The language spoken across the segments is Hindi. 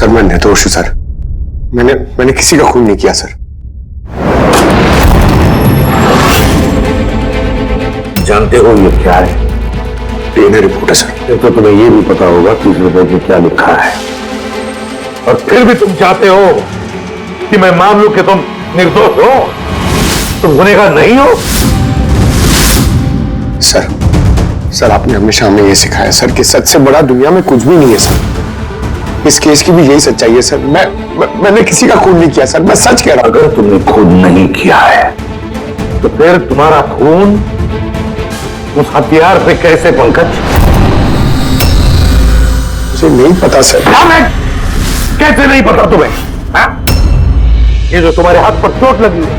सर मैं निर्दोष हूं सर। मैंने किसी का खून नहीं किया सर। जानते हो ये क्या है? डीएनए रिपोर्ट है सर। फिर तो तुम्हें ये भी पता होगा कि इसमें में क्या लिखा है, और फिर भी तुम चाहते हो कि मैं मान लूं कि तुम निर्दोष हो, तुम गुनहगार नहीं हो। सर आपने हमेशा हमें यह सिखाया सर कि सच से बड़ा दुनिया में कुछ भी नहीं है सर। इस केस की भी यही सच्चाई है सर। मैंने किसी का खून नहीं किया सर, मैं सच कह रहा हूं। अगर तुमने खून नहीं किया है तो फिर तुम्हारा खून उस हथियार पे कैसे पंकज? मुझे नहीं पता सर। कैसे नहीं पता तुम्हें? हा? ये जो तुम्हारे हाथ पर चोट लगी है,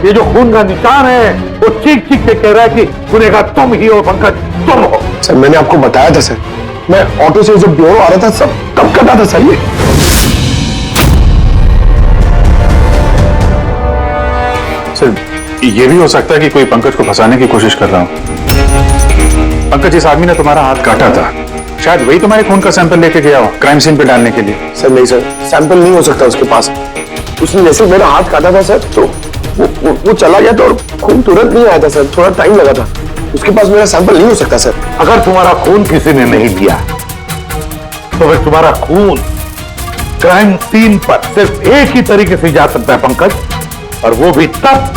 ये जो खून का निशान है, वो चीख चीख के कह रहा है कि गुनहगार तुम ही हो पंकज, तुम हो। सर मैंने आपको बताया था सर, मैं ऑटो से जब ब्यूरो आ रहा था सब कब करना था सर। ये सर ये भी हो सकता है कि कोई पंकज को फंसाने की कोशिश कर रहा हो। पंकज, इस आदमी ने तुम्हारा हाथ काटा था, शायद वही तुम्हारे खून का सैंपल लेके गया हो क्राइम सीन पे डालने के लिए। सर नहीं सर, सैंपल नहीं हो सकता उसके पास। उसने जैसे मेरा हाथ काटा था सर तो वो चला गया था और खून तुरंत नहीं आया था सर, थोड़ा टाइम लगा था। उसके पास मेरा सैंपल नहीं हो सकता सर। अगर तुम्हारा खून किसी ने नहीं लिया तो फिर तुम्हारा खून क्राइम सीन पर सिर्फ एक ही तरीके से जा सकता है पंकज, और वो भी तब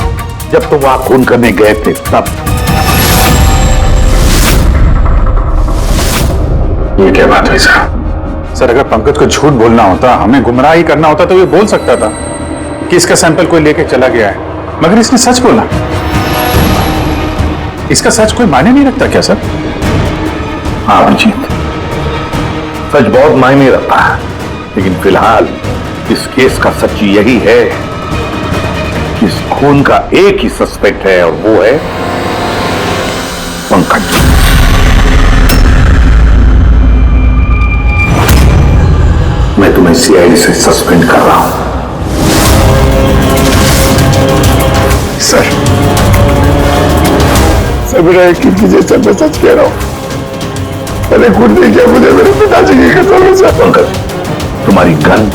जब तुम वहां खून करने गए थे तब। ये क्या बात हुई सर? अगर पंकज को झूठ बोलना होता, हमें गुमराही करना होता तो ये बोल सकता था कि इसका सैंपल कोई लेके चला गया है, मगर इसने सच बोला। इसका सच कोई मायने नहीं रखता क्या सर? हाँ अभिजीत, सच बहुत मायने रखता है, लेकिन फिलहाल इस केस का सच यही है कि इस खून का एक ही सस्पेक्ट है, और वो है पंकज। मैं तुम्हें सीआईडी से सस्पेंड कर रहा हूं। सर मेरा यकीन कीजिए सर, मैं सच कह रहा हूं। मैंने खून नहीं किया, मुझे मेरे पिताजी की कसम है सर। पंकज, तुम्हारी गन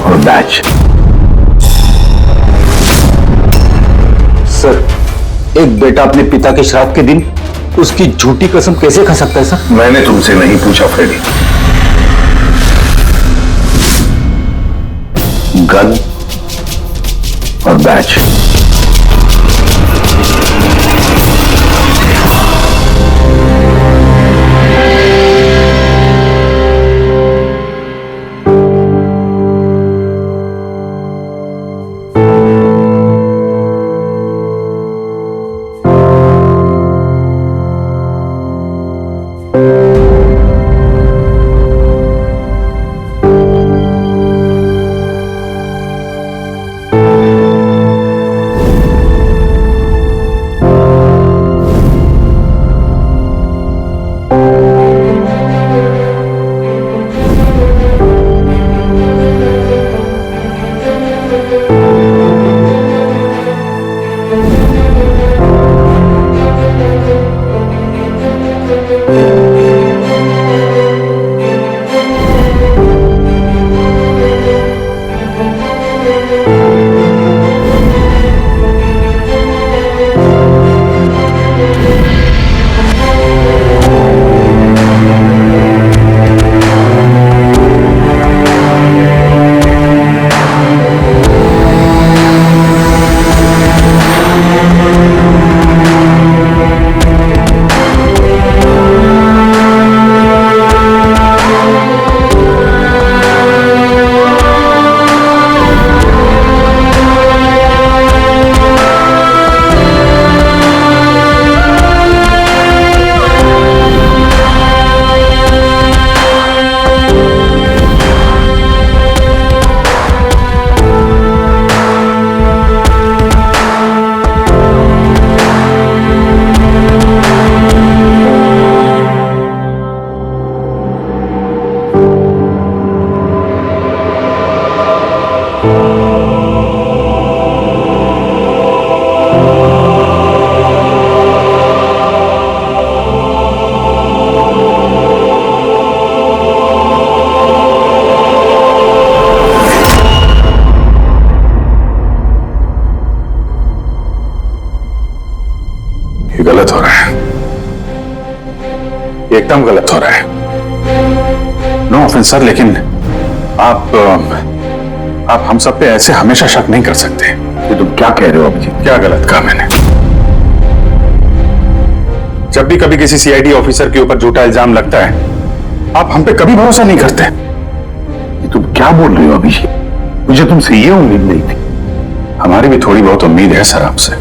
और बैच। सर, एक बेटा अपने पिता के श्राद्ध के दिन उसकी झूठी कसम कैसे खा सकता है सर? मैंने तुमसे नहीं पूछा फ्रेडी। गन और बैच। ये एकदम गलत हो रहा है। नो ऑफेंस सर, लेकिन आप हम सब पे ऐसे हमेशा शक नहीं कर सकते। ये तुम क्या कह रहे हो अभिजीत? क्या गलत कहा मैंने? जब भी कभी किसी सीआईडी ऑफिसर के ऊपर झूठा इल्जाम लगता है, आप हम पे कभी भरोसा नहीं करते। ये तुम क्या बोल रहे हो अभिजीत? मुझे तुमसे ये उम्मीद नहीं थी। हमारी भी थोड़ी बहुत उम्मीद है सर आपसे।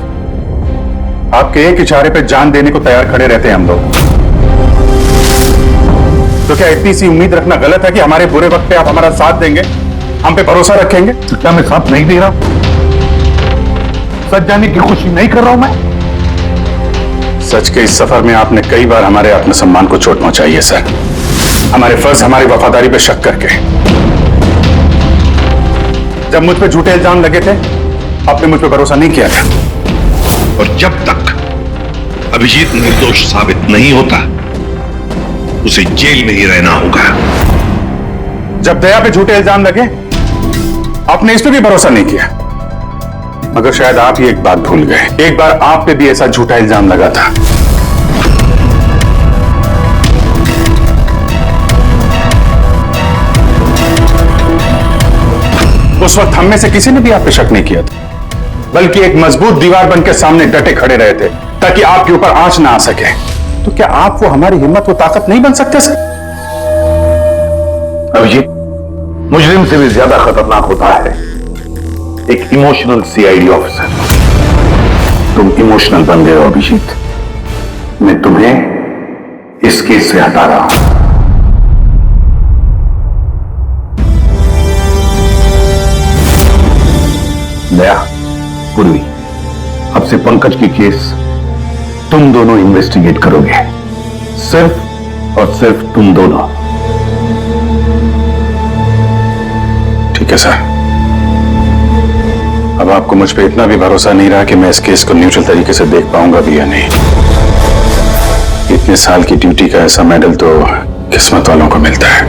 आपके एक इशारे पे जान देने को तैयार खड़े रहते हैं हम लोग। तो क्या इतनी सी उम्मीद रखना गलत है कि हमारे बुरे वक्त पे आप हमारा साथ देंगे, हम पे भरोसा रखेंगे? तो क्या मैं साथ नहीं दे रहा हूं? सच जाने की कोशिश नहीं कर रहा हूं मैं? सच के इस सफर में आपने कई बार हमारे आत्मसम्मान को चोट पहुंचाई है सर, हमारे फर्ज, हमारी वफादारी पे शक करके। जब मुझ पे झूठे इल्जाम लगे थे, आपने मुझ पे भरोसा नहीं किया था। और जब तक अभिजीत निर्दोष साबित नहीं होता, उसे जेल में ही रहना होगा। जब दया पे झूठे इल्जाम लगे, आपने इस पे भी भरोसा नहीं किया। मगर शायद आप ही एक बात भूल गए, एक बार आप पे भी ऐसा झूठा इल्जाम लगा था। उस वक्त हम में से किसी ने भी आप पे शक नहीं किया था, बल्कि एक मजबूत दीवार बनकर सामने डटे खड़े रहे थे ताकि आपके ऊपर आंच ना आ सके। तो क्या आप वो हमारी हिम्मत, वो ताकत नहीं बन सकते सर? अभिजीत, मुजरिम से भी ज्यादा खतरनाक होता है एक इमोशनल सीआईडी ऑफिसर। तुम इमोशनल बन गए हो अभिजीत। मैं तुम्हें इस केस से हटा रहा हूं। दया, पूर्वी, अब से पंकज की केस तुम दोनों इन्वेस्टिगेट करोगे, सिर्फ और सिर्फ तुम दोनों। ठीक है सर। अब आपको मुझ पे इतना भी भरोसा नहीं रहा कि मैं इस केस को न्यूट्रल तरीके से देख पाऊंगा भी या नहीं। इतने साल की ड्यूटी का ऐसा मेडल तो किस्मत वालों को मिलता है।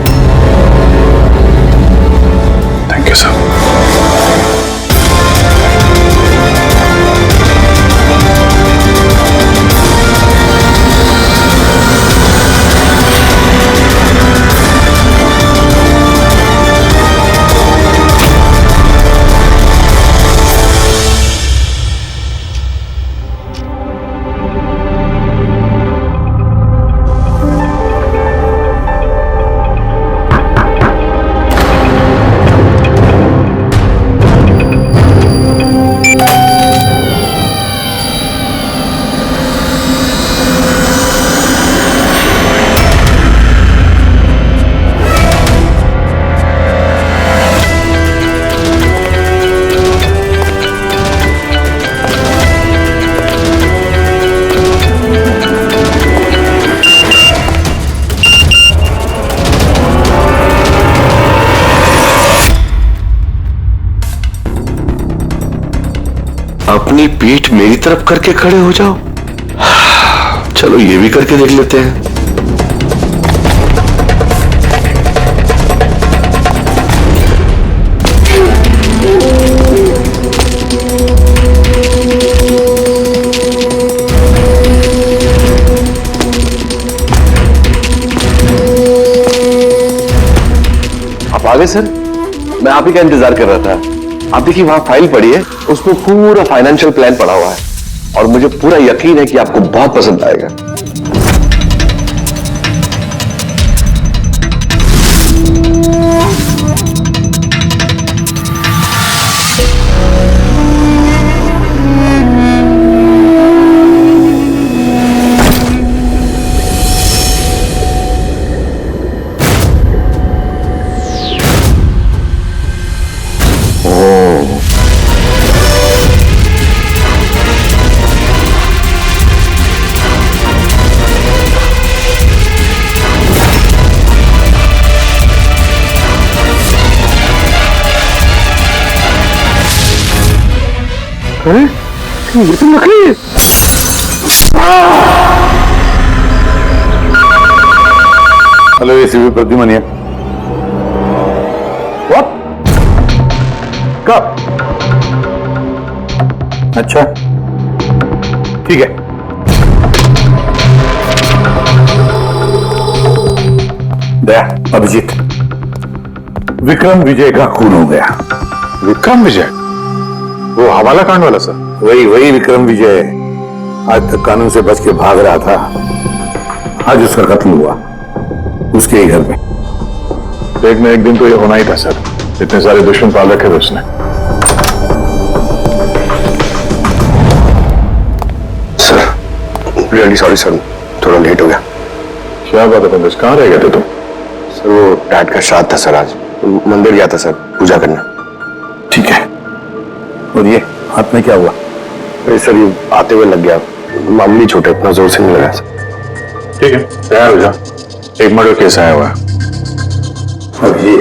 Thank you sir. अपनी पीठ मेरी तरफ करके खड़े हो जाओ। चलो ये भी करके देख लेते हैं। आप आ गए सर? मैं आप ही का इंतजार कर रहा था। आप देखिए वहां फाइल पड़ी है, उसमें पूरा फाइनेंशियल प्लान पड़ा हुआ है और मुझे पूरा यकीन है कि आपको बहुत पसंद आएगा। ये तो नकली है। हेलो एसीपी प्रद्युमन है। व्हाट? कब? अच्छा ठीक है। दया, अभिजीत, विक्रम विजय का खून हो गया। विक्रम विजय, वो हवाला कांड वाला सर? वही विक्रम विजय आज तक कानून से बच के भाग रहा था। आज उसका कत्ल हुआ उसके ही घर में। एक न एक दिन तो ये होना ही था सर, इतने सारे दुश्मन पाल रखे थे उसने। सर रियली सॉरी सर, थोड़ा लेट हो गया। क्या बात है पंकज, कहाँ रह गए थे तुम? सर वो डैड का श्राद्ध था सर, आज मंदिर गया था सर पूजा करने। ठीक है, और ये हाथ में क्या हुआ? अरे सर ये आते हुए लग गया, मामूली चोट है, इतना जोर से नहीं लगा सर। ठीक है, तैयार हो जाओ, एक मर्डर केस आया हुआ है। और ये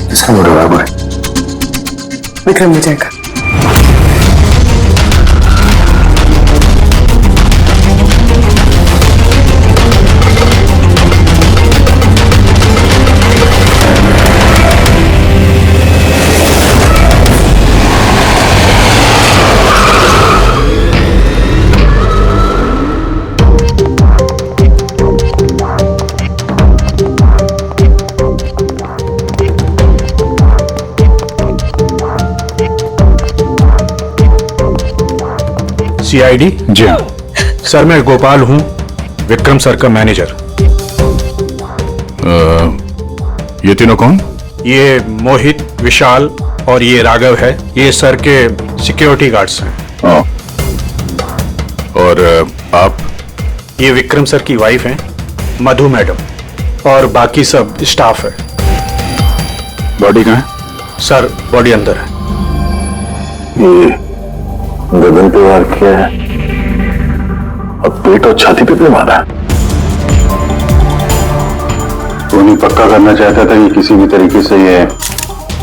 किसका मर्डर हुआ है? विक्रम विजय का। सीआईडी? जी हाँ। सर मैं गोपाल हूं, विक्रम सर का मैनेजर। ये तीनों कौन? ये मोहित, विशाल और ये राघव है, ये सर के सिक्योरिटी गार्ड्स हैं। और आप? ये विक्रम सर की वाइफ हैं, मधु मैडम, और बाकी सब स्टाफ है। बॉडी कहाँ है? सर बॉडी अंदर है। ये गर्दन पे वार किया है और पेट और छाती पे भी मारा है। वो नहीं पक्का करना चाहता था कि किसी भी तरीके से ये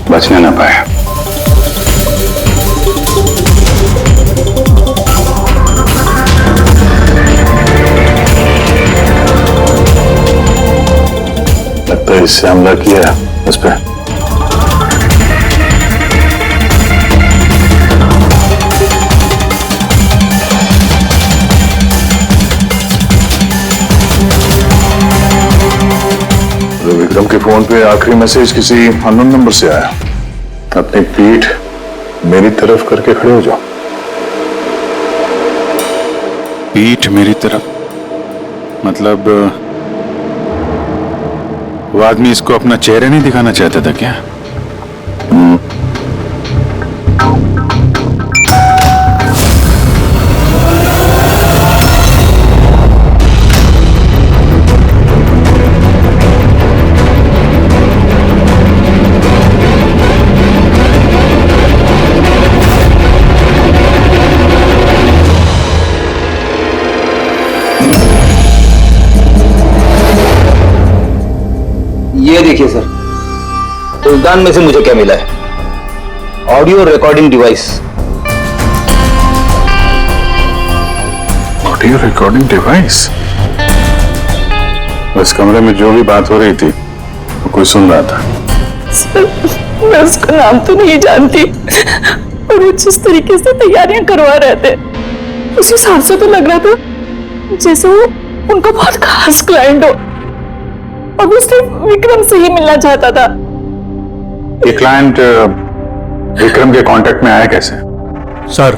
बचने ना पाए। लगता है इससे हमला किया है उस पर। विक्रम के फोन पे आखिरी मैसेज किसी अननोन नंबर से आया। अपनी पीठ मेरी तरफ करके खड़े हो जाओ। पीठ मेरी तरफ मतलब वो आदमी इसको अपना चेहरा नहीं दिखाना चाहता था क्या? ये देखिए सर, फुलदान में से मुझे क्या मिला है? Audio recording device. Audio recording device? इस कमरे में जो भी बात हो रही थी वो कोई सुन रहा था। सर मैं उसका नाम तो नहीं जानती, और वो जिस तरीके से तैयारियां करवा रहे थे उस हिसाब से तो लग रहा था जैसे वो उनका बहुत खास क्लाइंट हो और वो सिर्फ विक्रम से ही मिलना चाहता था। ये क्लाइंट विक्रम के कांटेक्ट में आया कैसे? सर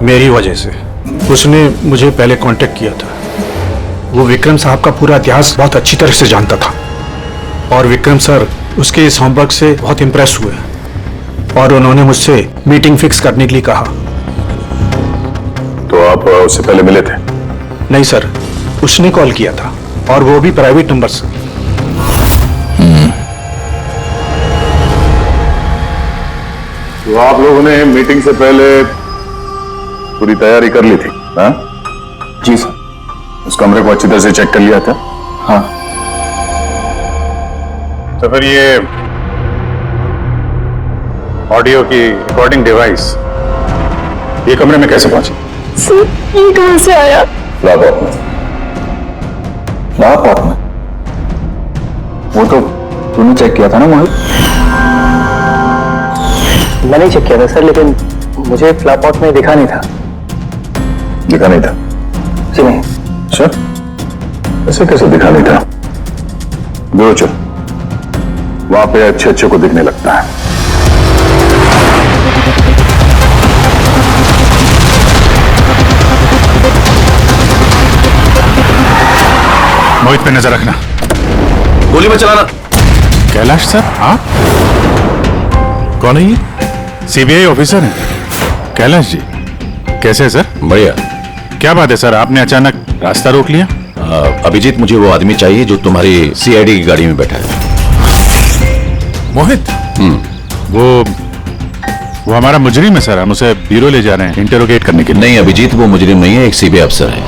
मेरी वजह से। उसने मुझे पहले कांटेक्ट किया था। वो विक्रम साहब का पूरा इतिहास बहुत अच्छी तरह से जानता था और विक्रम सर उसके इस होमवर्क से बहुत इंप्रेस हुए और उन्होंने मुझसे मीटिंग फिक्स करने के लिए कहा। तो आप उससे पहले मिले थे? नहीं सर, उसने कॉल किया था और वो भी प्राइवेट नंबर से। तो आप लोगों ने मीटिंग से पहले पूरी तैयारी कर ली थी? हाँ जी सर। उस कमरे को अच्छी तरह से चेक कर लिया था? हाँ। तो फिर ये ऑडियो की रिकॉर्डिंग डिवाइस ये कमरे में कैसे पहुंची? सर ये कहां से आया? लैपटॉप में। लैपटॉप में? वो तो तूने चेक किया था ना मोहित? मैंने चेक किया था सर, लेकिन मुझे फ्लैपॉट में दिखा नहीं था। दिखा नहीं था। जी नहीं। अच्छा, ऐसे कैसे दिखा नहीं था? दो चल, वहां पे अच्छे अच्छे को दिखने लगता है। मोहित पे नजर रखना। गोली में चलाना। कैलाश सर आप? कौन है ये? सीबीआई ऑफिसर है कैलाश जी। कैसे है सर? बढ़िया। क्या बात है सर, आपने अचानक रास्ता रोक लिया? अभिजीत, मुझे वो आदमी चाहिए जो तुम्हारी सीआईडी की गाड़ी में बैठा है। मोहित? वो हमारा मुजरिम है सर, हम उसे ब्यूरो ले जा रहे हैं इंटेरोगेट करने के लिए। नहीं अभिजीत, वो मुजरिम नहीं है, एक सीबीआई अफसर है।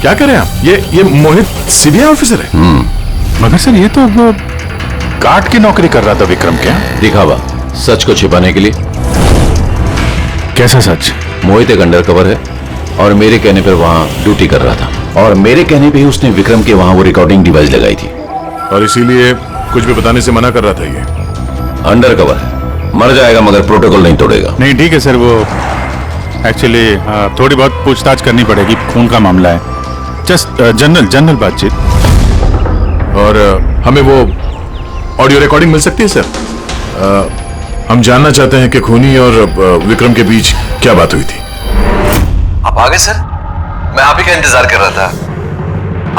क्या करें आप? ये मोहित सीबीआई ऑफिसर है? मगर सर ये तो वो गार्ड की नौकरी कर रहा था विक्रम के। दिखावा, सच को छिपाने के लिए। कैसा सच? मोहित एक अंडरकवर है और मेरे कहने पर वहां ड्यूटी कर रहा था, और मेरे कहने पे ही उसने विक्रम के वहां वो रिकॉर्डिंग डिवाइस लगाई थी। और इसीलिए कुछ भी बताने से मना कर रहा था ये। अंडरकवर है, मर जाएगा मगर प्रोटोकॉल नहीं तोड़ेगा। नहीं ठीक है सर, वो एक्चुअली थोड़ी बहुत पूछताछ करनी पड़ेगी, खून का मामला है। जस्ट जनरल बातचीत। और हमें वो ऑडियो रिकॉर्डिंग मिल सकती है सर? हम जानना चाहते हैं कि खूनी और विक्रम के बीच क्या बात हुई थी। आप आ गए सर? मैं आप ही का इंतजार कर रहा था।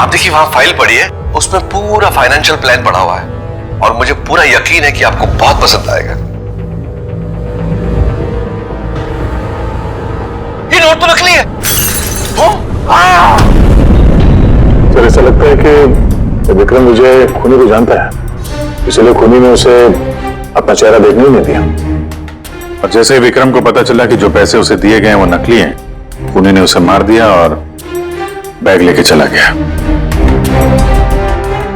आप देखिए वहां फाइल पड़ी है, उसमें पूरा फाइनेंशियल प्लान पड़ा हुआ है और मुझे पूरा यकीन है कि आपको बहुत पसंद आएगा। ये नोट तो नकली है। सर ऐसा लगता है कि विक्रम विजय खूनी को जानता है, इसलिए खूनी ने उसे अपना चेहरा देखने ही नहीं दिया। और जैसे ही विक्रम को पता चला कि जो पैसे उसे दिए गए वो नकली हैं, खूनी ने उसे मार दिया और बैग लेके चला गया।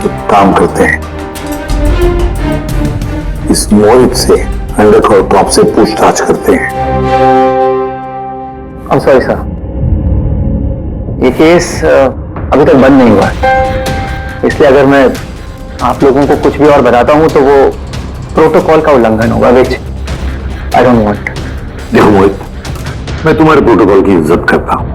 तो काम करते हैं, इस मोहित से अंडरकवर टॉप से पूछताछ करते हैं। सॉरी सर, ये केस अभी तक बंद नहीं हुआ है, इसलिए अगर मैं आप लोगों को कुछ भी और बताता हूं तो वो प्रोटोकॉल का उल्लंघन होगा, विच आई डोंट वांट। देखो मोहित, मैं तुम्हारे प्रोटोकॉल की इज्जत करता हूं,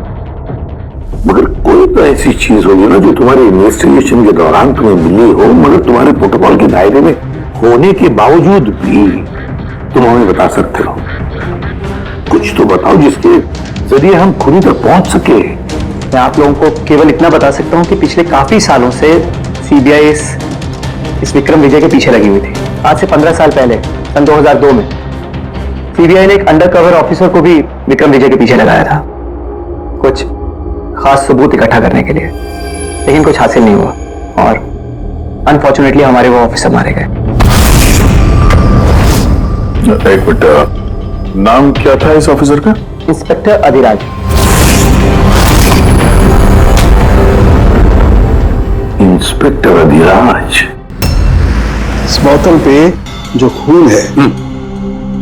मगर कोई तो ऐसी चीज होगी ना जो तुम्हारे इन्वेस्टिगेशन के दौरान तुम्हें मिली हो, मगर तुम्हारे प्रोटोकॉल के दायरे में होने के बावजूद भी तुम हमें बता सकते हो। कुछ तो बताओ जिसके जरिए हम खूनी तक पहुंच सके। मैं आप लोगों को केवल इतना बता सकता हूं कि पिछले काफी सालों से सीबीआई इस विक्रम विजय के पीछे लगी हुई थी। आज से 15 साल पहले सन 2002 में सीबीआई ने एक अंडरकवर ऑफिसर को भी विक्रम विजय के पीछे लगाया था, कुछ खास सबूत इकट्ठा करने के लिए, लेकिन कुछ हासिल नहीं हुआ और अनफॉर्चुनेटली हमारे वो ऑफिसर मारे गए। एक मिनट, नाम क्या था इस ऑफिसर का? इंस्पेक्टर अधिराज। इंस्पेक्टर अधिराज। इस बोतल पे जो खून है,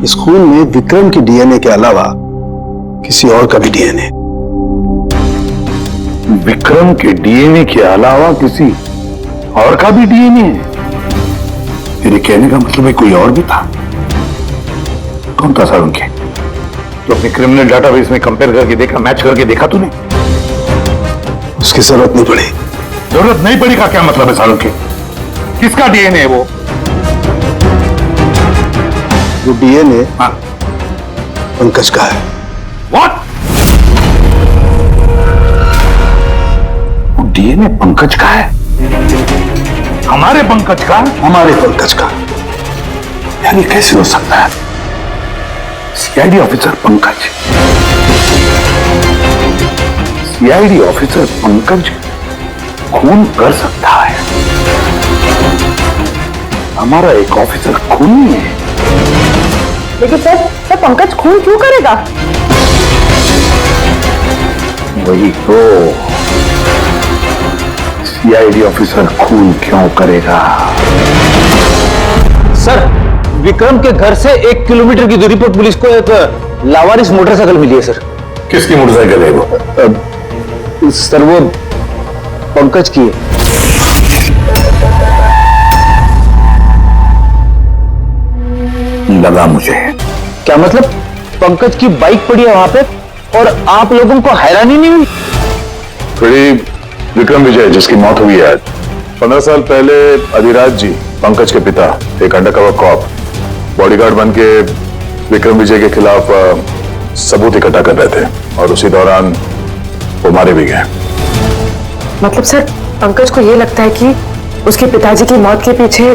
इस खून में विक्रम की डीएनए के अलावा किसी और का भी डीएनए। विक्रम के डीएनए के अलावा किसी और का भी डीएनए है? तेरे कहने का मतलब है कोई और भी था? कौन था सर उनके? तो अपने क्रिमिनल डाटाबेस में कंपेयर करके देखा, मैच करके देखा तूने? उसकी जरूरत नहीं पड़ी। जरूरत नहीं पड़ी का क्या मतलब है सर उनके? किसका डीएनए है वो? वो डीएनए पंकज का है। व्हाट? वो डीएनए पंकज का है? हमारे पंकज का? हमारे पंकज का। यार ये कैसे हो सकता है? CID officer Pankaj, CID officer Pankaj खून कर सकता है? हमारा एक ऑफिसर खूनी है। लेकिन सर पंकज खून क्यों करेगा? वही तो, सीआईडी ऑफिसर खून क्यों करेगा? सर, विक्रम के घर से 1 किलोमीटर की दूरी पर पुलिस को एक लावारिस मोटरसाइकिल मिली है सर। किसकी मोटरसाइकिल है वो? सर वो पंकज की है। लगा मुझे। क्या मतलब? पंकज की बाइक पड़ी है वहां पे और आप लोगों को हैरानी नहीं हुई? थोड़ी विक्रम विजय जिसकी मौत हुई है आज 15 साल पहले अधिराज जी पंकज के पिता एक अंडरकवर कॉप बॉडीगार्ड बन के विक्रम विजय के खिलाफ सबूत इकट्ठा कर रहे थे और उसी दौरान वो मारे भी गए। मतलब सर पंकज को ये लगता है कि उसके पिताजी की मौत के पीछे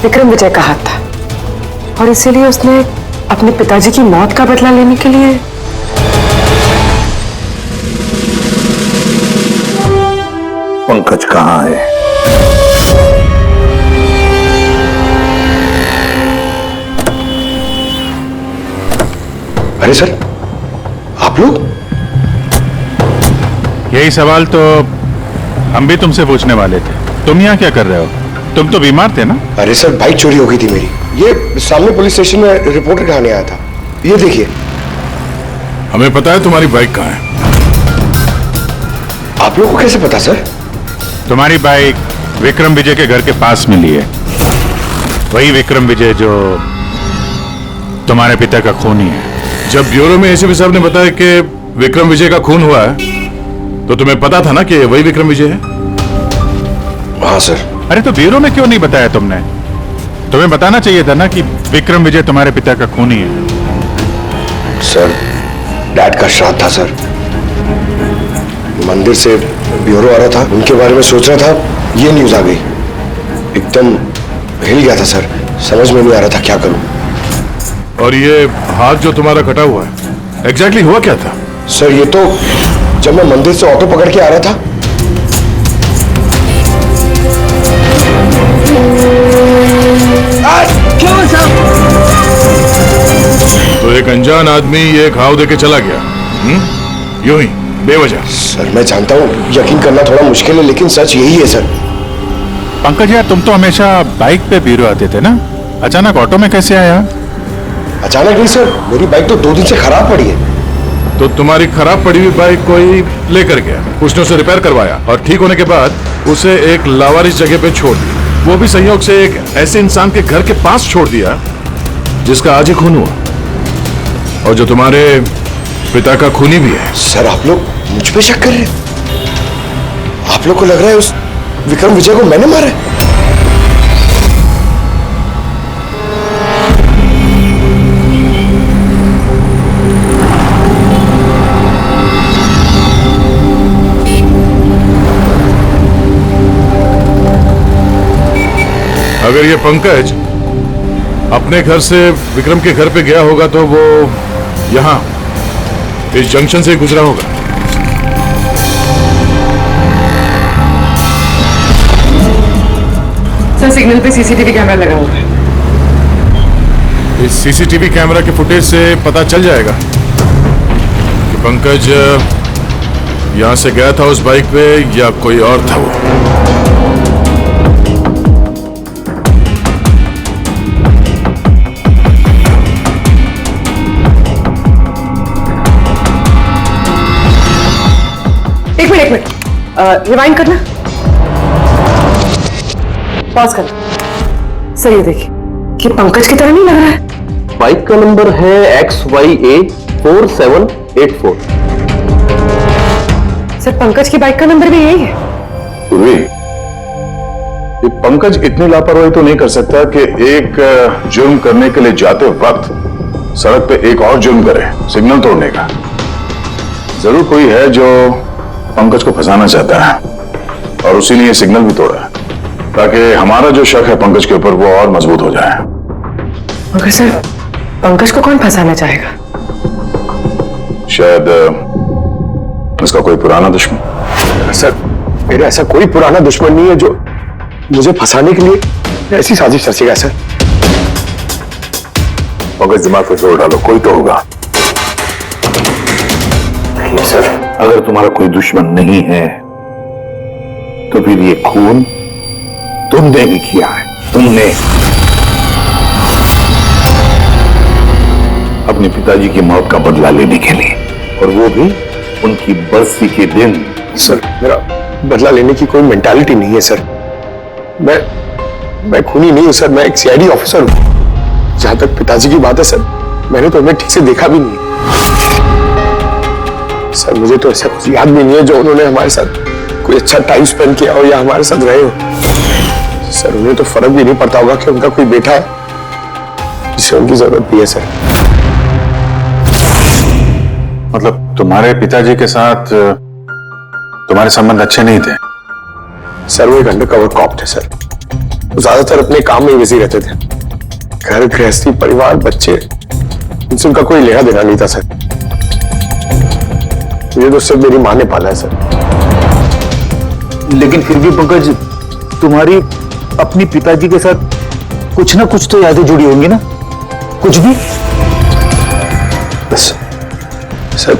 विक्रम विजय का हाथ था और इसीलिए उसने अपने पिताजी की मौत का बदला लेने के लिए पंकज कहाँ है? अरे सर आप लोग? यही सवाल तो हम भी तुमसे पूछने वाले थे। तुम यहाँ क्या कर रहे हो? तुम तो बीमार थे ना? अरे सर बाइक चोरी हो गई थी मेरी। ये सामने पुलिस स्टेशन में रिपोर्टर कहानी आया था। ये देखिए। हमें पता है तुम्हारी बाइक कहाँ है। आप लोगों को कैसे पता सर? तुम्हारी बाइक विक्रम विजय के घर के पास मिली है। वही विक्रम विजय जो तुम्हारे पिता का खूनी है। जब ब्यूरो में एसीपी साहब ने बताया कि विक्रम विजय का खून हुआ है तो तुम्हें पता था ना कि वही विक्रम विजय है? हाँ सर। अरे तो ब्यूरो में क्यों नहीं बताया तुमने? तुम्हें बताना चाहिए था ना कि विक्रम विजय तुम्हारे पिता का खूनी है। सर डैड का श्राद्ध था सर। मंदिर से ब्यूरो आ रहा था, उनके बारे में सोच रहा था, ये न्यूज आ गई। एकदम हिल गया था सर, समझ में नहीं आ रहा था क्या करूं। और ये हाथ जो तुम्हारा कटा हुआ है एग्जैक्टली हुआ क्या था? सर ये तो जब मैं मंदिर से ऑटो पकड़ के आ रहा था। तो एक अनजान आदमी ये घाव देके चला गया यूं ही बेवजह। सर मैं जानता हूँ यकीन करना थोड़ा मुश्किल है लेकिन सच यही है सर। पंकज यार तुम तो हमेशा बाइक पे ब्यूरो आते थे ना, अचानक ऑटो में कैसे आया? अचानक नहीं सर, मेरी बाइक तो 2 दिन से खराब पड़ी है। तो तुम्हारी खराब पड़ी हुई बाइक कोई लेकर गया, उसने उसे रिपेयर करवाया और ठीक होने के बाद उसे एक लावारिस जगह पे छोड़ दिया। वो भी संयोग से एक ऐसे इंसान के घर के पास छोड़ दिया जिसका आज ही खून हुआ और जो तुम्हारे पिता का खूनी भी है। सर आप लोग मुझ पे शक कर रहे हैं? आप लोग को लग रहा है उस विक्रम विजय को मैंने मारा है? अगर ये पंकज अपने घर से विक्रम के घर पे गया होगा तो वो यहां इस जंक्शन से गुजरा होगा। सर सिग्नल पे सीसीटीवी कैमरा लगा हुआ है। इस सीसीटीवी कैमरा के फुटेज से पता चल जाएगा कि पंकज यहां से गया था उस बाइक पे या कोई और था वो। एक मिनट रिवाइंड करना, पॉज करना। सर ये देखिए, ये पंकज की तरह नहीं लग रहा है। बाइक का नंबर है XYA 4784। सर पंकज की बाइक का नंबर भी यही है। ये पंकज इतनी लापरवाही तो नहीं कर सकता कि एक जुर्म करने के लिए जाते वक्त सड़क पे एक और जुर्म करे, सिग्नल तोड़ने का। जरूर कोई है जो पंकज को फंसाना चाहता है और उसी ने सिग्नल भी तोड़ा ताकि हमारा जो शक है पंकज के ऊपर वो और मजबूत हो जाए। मगर सर पंकज को कौन फंसाना चाहेगा? शायद उसका कोई पुराना दुश्मन। सर मेरा ऐसा कोई पुराना दुश्मन नहीं है जो मुझे फंसाने के लिए ऐसी साजिश रचेगा। सर पंकज दिमाग पे जोर डालो, कोई तो होगा। नहीं सर, अगर तुम्हारा कोई दुश्मन नहीं है तो फिर ये खून तुमने ही किया है। तुमने अपने पिताजी की मौत का बदला लेने के लिए, और वो भी उनकी बरसी के दिन। सर मेरा बदला लेने की कोई मेंटालिटी नहीं है सर। मैं खूनी नहीं हूं सर, मैं एक CID ऑफिसर हूं। जहां तक पिताजी की बात है सर, मैंने तो उन्हें ठीक से देखा भी नहीं। सर मुझे तो ऐसा कुछ याद भी नहीं है जो उन्होंने हमारे साथ कोई अच्छा टाइम स्पेंड किया हो या हमारे साथ रहे हो। सर उन्हें तो फर्क भी नहीं पड़ता होगा कि उनका कोई बेटा है जिसे उनकी जरूरत भी है। सर मतलब तुम्हारे पिताजी के साथ तुम्हारे संबंध अच्छे नहीं थे? सर वो एक अंडरकवर कॉप थे सर। वो ज्यादातर अपने काम में बिजी रहते थे। घर गृहस्थी परिवार बच्चे इनसे उनका कोई लेना देना नहीं था सर। ये तो सिर्फ मेरी माँ ने पाला है सर। लेकिन फिर भी पंकज, तुम्हारी अपनी पिताजी के साथ कुछ ना कुछ तो यादें जुड़ी होंगी ना? कुछ भी? बस सर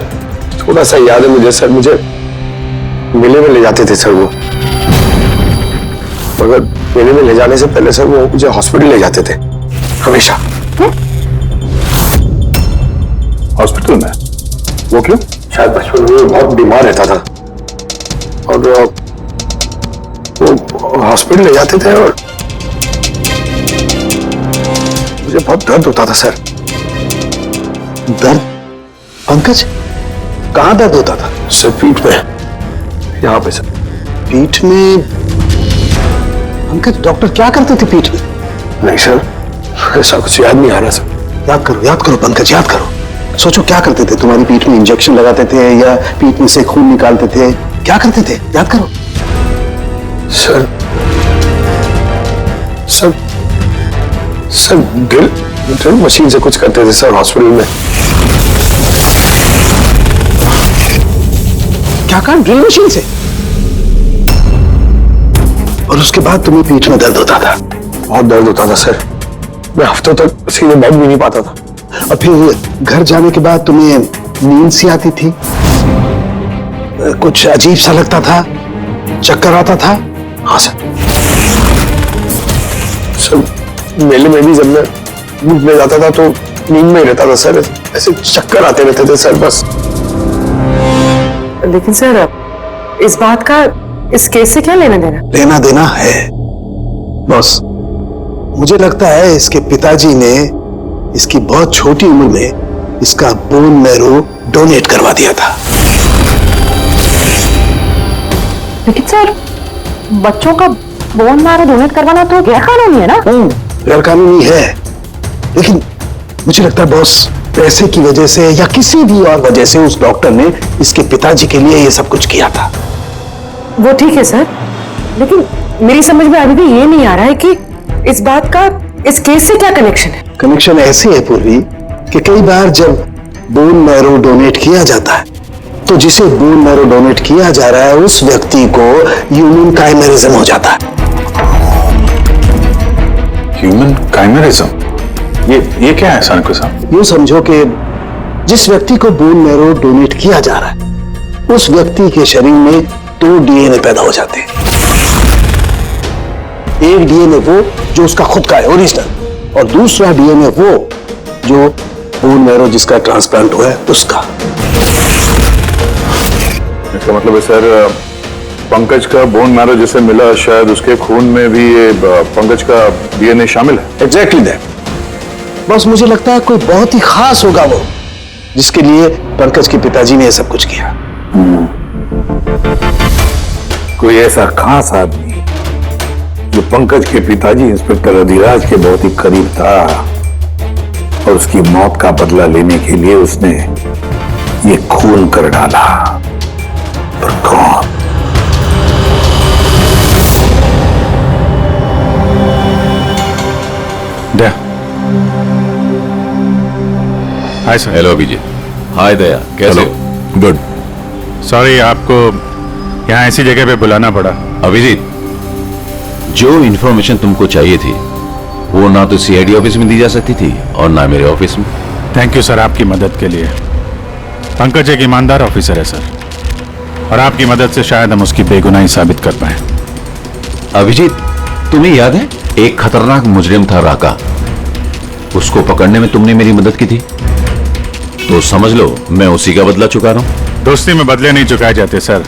थोड़ा सा याद है मुझे सर। मुझे मेले में ले जाते थे सर वो, मगर मेले में ले जाने से पहले सर वो मुझे हॉस्पिटल ले जाते थे हमेशा। हॉस्पिटल में? वो क्यों? शायद बचपन में वो बहुत बीमार रहता था और वो हॉस्पिटल ले जाते थे और मुझे बहुत दर्द होता था सर। दर्द? पंकज, कहां दर्द होता था? सर पीठ में, यहाँ पे सर। पीठ में? पंकज, डॉक्टर क्या करते थे पीठ में? नहीं सर ऐसा कुछ याद नहीं आ रहा सर। याद करो पंकज, याद करो। सोचो क्या करते थे? तुम्हारी पीठ में इंजेक्शन लगाते थे या पीठ में से खून निकालते थे? क्या करते थे? याद करो। Sir sir sir drill machine से कुछ करते थे सर हॉस्पिटल में। क्या कहा? ड्रिल मशीन से? और उसके बाद तुम्हें पीठ में दर्द होता था? बहुत दर्द होता था सर। मैं हफ्तों तक सीधे बैठ भी नहीं पाता था। और फिर घर जाने के बाद तुम्हें नींद सी आती थी? कुछ अजीब सा लगता था? चक्कर आता था? हाँ सर। सर मेले में भी जब मैं धूप में जाता था तो नींद में ही रहता था सर। ऐसे चक्कर आते रहते थे सर बस। लेकिन सर इस बात का इस केस से क्या लेना देना? लेना देना है बॉस। मुझे लगता है इसके पिताजी ने इसकी बहुत छोटी उम्र में इसका बोन मैरो डोनेट करवा दिया था। लेकिन सर बच्चों का बोन मैरो डोनेट करवाना तो गैरकानूनी है ना? गैरकानूनी है, लेकिन मुझे लगता है बॉस पैसे की वजह से या किसी भी और वजह से उस डॉक्टर ने इसके पिताजी के लिए ये सब कुछ किया था। वो ठीक है सर, लेकिन मेरी समझ में अभी भी ये नहीं आ रहा है कि इस बात का इस केस से क्या कनेक्शन है? कनेक्शन ऐसे है पूर्वी कि कई बार जब बोन मैरो डोनेट किया जाता है तो जिसे बोन मैरो डोनेट किया जा रहा है उस व्यक्ति को ह्यूमन काइमेरिज्म हो जाता है। ह्यूमन काइमेरिज्म? ये क्या है सनकु साहब? यूं समझो कि जिस व्यक्ति को बोन मैरो डोनेट किया जा रहा है उस व्यक्ति के शरीर में 2 डीएनए पैदा हो जाते हैं। एक डीएनए वो जो उसका खुद का है ओरिजिनल, और दूसरा डीएनए वो जो बोन मैरो जिसका ट्रांसप्लांट हुआ है उसका। इसका मतलब है सर पंकज का बोन मैरो जिसे मिला शायद उसके खून में भी ये पंकज का डीएनए शामिल है। Exactly that. बस मुझे लगता है कोई बहुत ही खास होगा वो जिसके लिए पंकज के पिताजी ने ये सब कुछ किया। कोई ऐसा खास आदमी जो पंकज के पिताजी इंस्पेक्टर अधिराज के बहुत ही करीब था और उसकी मौत का बदला लेने के लिए उसने ये खून कर डाला। पर कौन? Hi sir. हेलो अभिजीत। हाय दया, कैसे हो? गुड। सॉरी आपको यहाँ ऐसी जगह पे बुलाना पड़ा। अभिजीत, जो इंफॉर्मेशन तुमको चाहिए थी वो ना तो सीआईडी ऑफिस में दी जा सकती थी और ना मेरे ऑफिस में। थैंक यू सर आपकी मदद के लिए। पंकज एक ईमानदार ऑफिसर है सर, और आपकी मदद से शायद हम उसकी बेगुनाही साबित कर पाए। अभिजीत, तुम्हें याद है एक खतरनाक मुजरिम था राका, उसको पकड़ने में तुमने मेरी मदद की थी, तो समझ लो मैं उसी का बदला चुका रहा हूं। दोस्ती में बदले नहीं चुकाए जाते सर।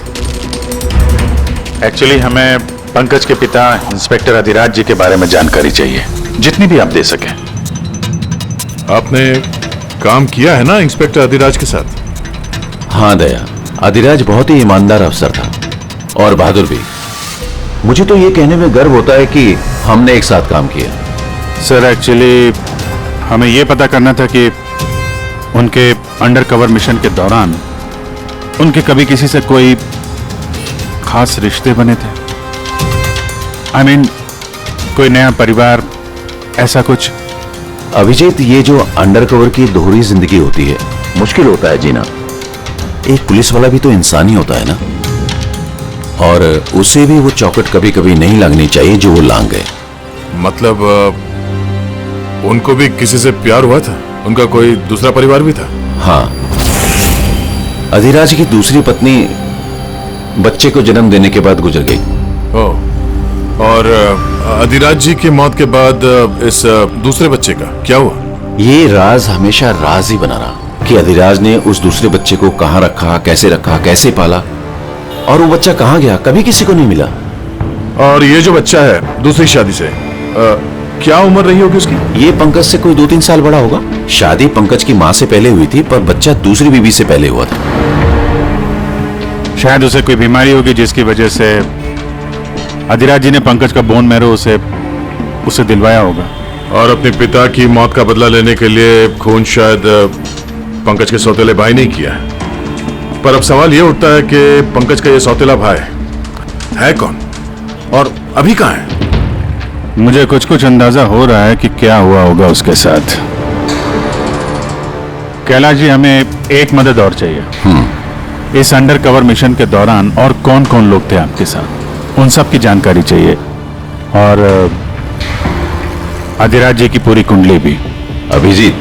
एक्चुअली हमें पंकज के पिता इंस्पेक्टर अधिराज जी के बारे में जानकारी चाहिए, जितनी भी आप दे सकें। आपने काम किया है ना इंस्पेक्टर अधिराज के साथ? हाँ दया, अधिराज बहुत ही ईमानदार अफसर था और बहादुर भी। मुझे तो ये कहने में गर्व होता है कि हमने एक साथ काम किया। सर एक्चुअली हमें ये पता करना था कि उनके अंडरकवर मिशन के दौरान उनके कभी किसी से कोई खास रिश्ते बने थे। आई मीन कोई नया परिवार, ऐसा कुछ। अभिजीत, ये जो अंडरकवर की दोहरी जिंदगी होती है, मुश्किल होता है जीना। एक पुलिस वाला भी तो इंसान ही होता है ना, और उसे भी वो चौकट कभी कभी नहीं लगनी चाहिए जो वो लांग गए। मतलब उनको भी किसी से प्यार हुआ था? उनका कोई दूसरा परिवार भी था? हाँ, अधिराज की दूसरी पत्नी बच्चे को जन्म देने के बाद गुजर गई। ओह, और अधिराज जी की मौत के बाद इस दूसरे बच्चे का क्या हुआ? ये राज हमेशा राज ही बना रहा कि अधिराज ने उस दूसरे बच्चे को कहाँ रखा, कैसे पाला, और वो बच्चा कहाँ गया, कभी किसी को नहीं मिला। और ये जो बच्चा है दूसरी शादी से, क्या उम्र रही होगी उसकी? ये पंकज से कोई 2-3 साल बड़ा होगा। शादी पंकज की माँ से पहले हुई थी, पर बच्चा दूसरी बीवी से पहले हुआ था। शायद उसे कोई बीमारी होगी जिसकी वजह से अधिराज जी ने पंकज का बोन मैरो उसे दिलवाया होगा। और अपने पिता की मौत का बदला लेने के लिए खून शायद पंकज के सौतेले भाई ने किया है। पर अब सवाल यह उठता है कि पंकज का यह सौतेला भाई है कौन और अभी कहाँ है? मुझे कुछ अंदाजा हो रहा है कि क्या हुआ होगा उसके साथ। कैलाश जी, हमें एक मदद और चाहिए। इस अंडरकवर मिशन के दौरान और कौन कौन लोग थे आपके साथ, उन सब की जानकारी चाहिए, और अधिराज जी की पूरी कुंडली भी। अभिजीत,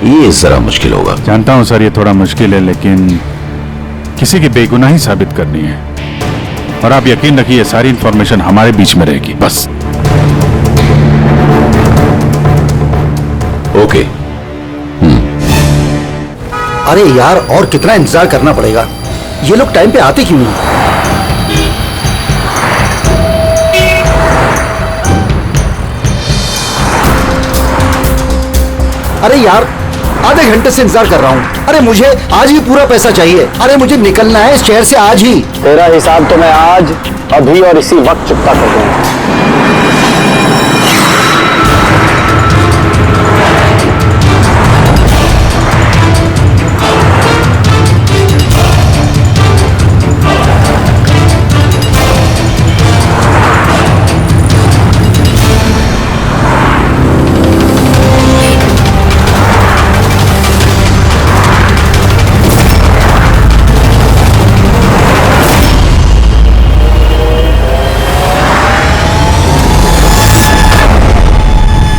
ये जरा मुश्किल होगा। जानता हूं सर, ये थोड़ा मुश्किल है, लेकिन किसी की बेगुनाही साबित करनी है, और आप यकीन रखिए सारी इंफॉर्मेशन हमारे बीच में रहेगी, बस। ओके। अरे यार, और कितना इंतजार करना पड़ेगा? ये लोग टाइम पे आते क्यों नहीं? अरे यार, आधे घंटे से इंतजार कर रहा हूँ। अरे मुझे आज ही पूरा पैसा चाहिए। अरे मुझे निकलना है इस शहर से आज ही। तेरा हिसाब तो मैं आज, अभी और इसी वक्त चुकता कर दूंगा।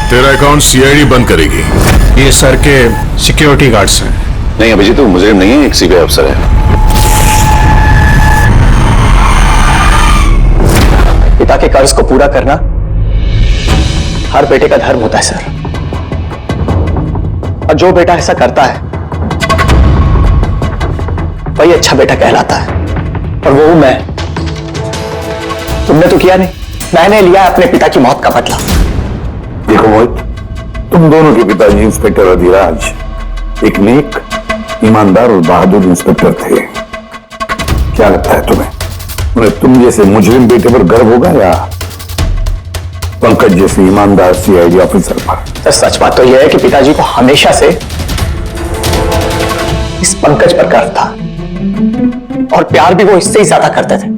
तेरा अकाउंट सीआईडी बंद करेगी। ये सर के सिक्योरिटी गार्ड्स हैं। नहीं अभिजीत, वो मुजरिम नहीं है, एक सीबीआई अफसर है। पिता के कर्ज को पूरा करना हर बेटे का धर्म होता है सर, और जो बेटा ऐसा करता है वही अच्छा बेटा कहलाता है, और वो हूं मैं। तुमने तो किया नहीं, मैंने लिया अपने पिता की मौत का बदला। देखो मोहित, तुम दोनों के पिताजी इंस्पेक्टर अधिराज एक नेक, ईमानदार और बहादुर इंस्पेक्टर थे। क्या लगता है तुम्हें, उन्हें तुम जैसे मुजरिम बेटे पर गर्व होगा या पंकज जैसे ईमानदार सीआईडी ऑफिसर पर? तो सच बात तो यह है कि पिताजी को हमेशा से इस पंकज पर गर्व था, और प्यार भी वो इससे ही ज्यादा करते थे।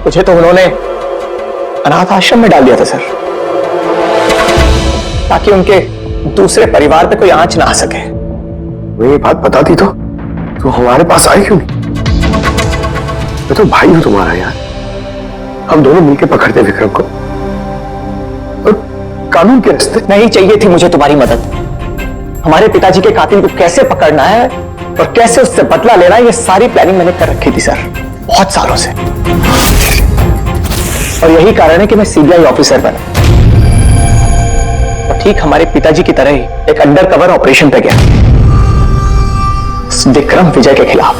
मुझे तो उन्होंने अनाथ आश्रम में डाल दिया था सर, ताकि उनके दूसरे परिवार पे कोई आंच ना आ सके। वो ये बात बताती तो हमारे पास आई क्यों नहीं? मैं तो भाई हूं तुम्हारा यार। हम दोनों मिलकर पकड़ते विक्रम को, और कानून के रास्ते। नहीं चाहिए थी मुझे तुम्हारी मदद। हमारे पिताजी के कातिल को कैसे पकड़ना है और कैसे उससे बदला लेना है, ये सारी प्लानिंग मैंने कर रखी थी सर, बहुत सालों से। और यही कारण है कि मैं सीबीआई ऑफिसर बना, और ठीक हमारे पिताजी की तरह ही एक अंडरकवर ऑपरेशन पे गया विक्रम विजय के खिलाफ।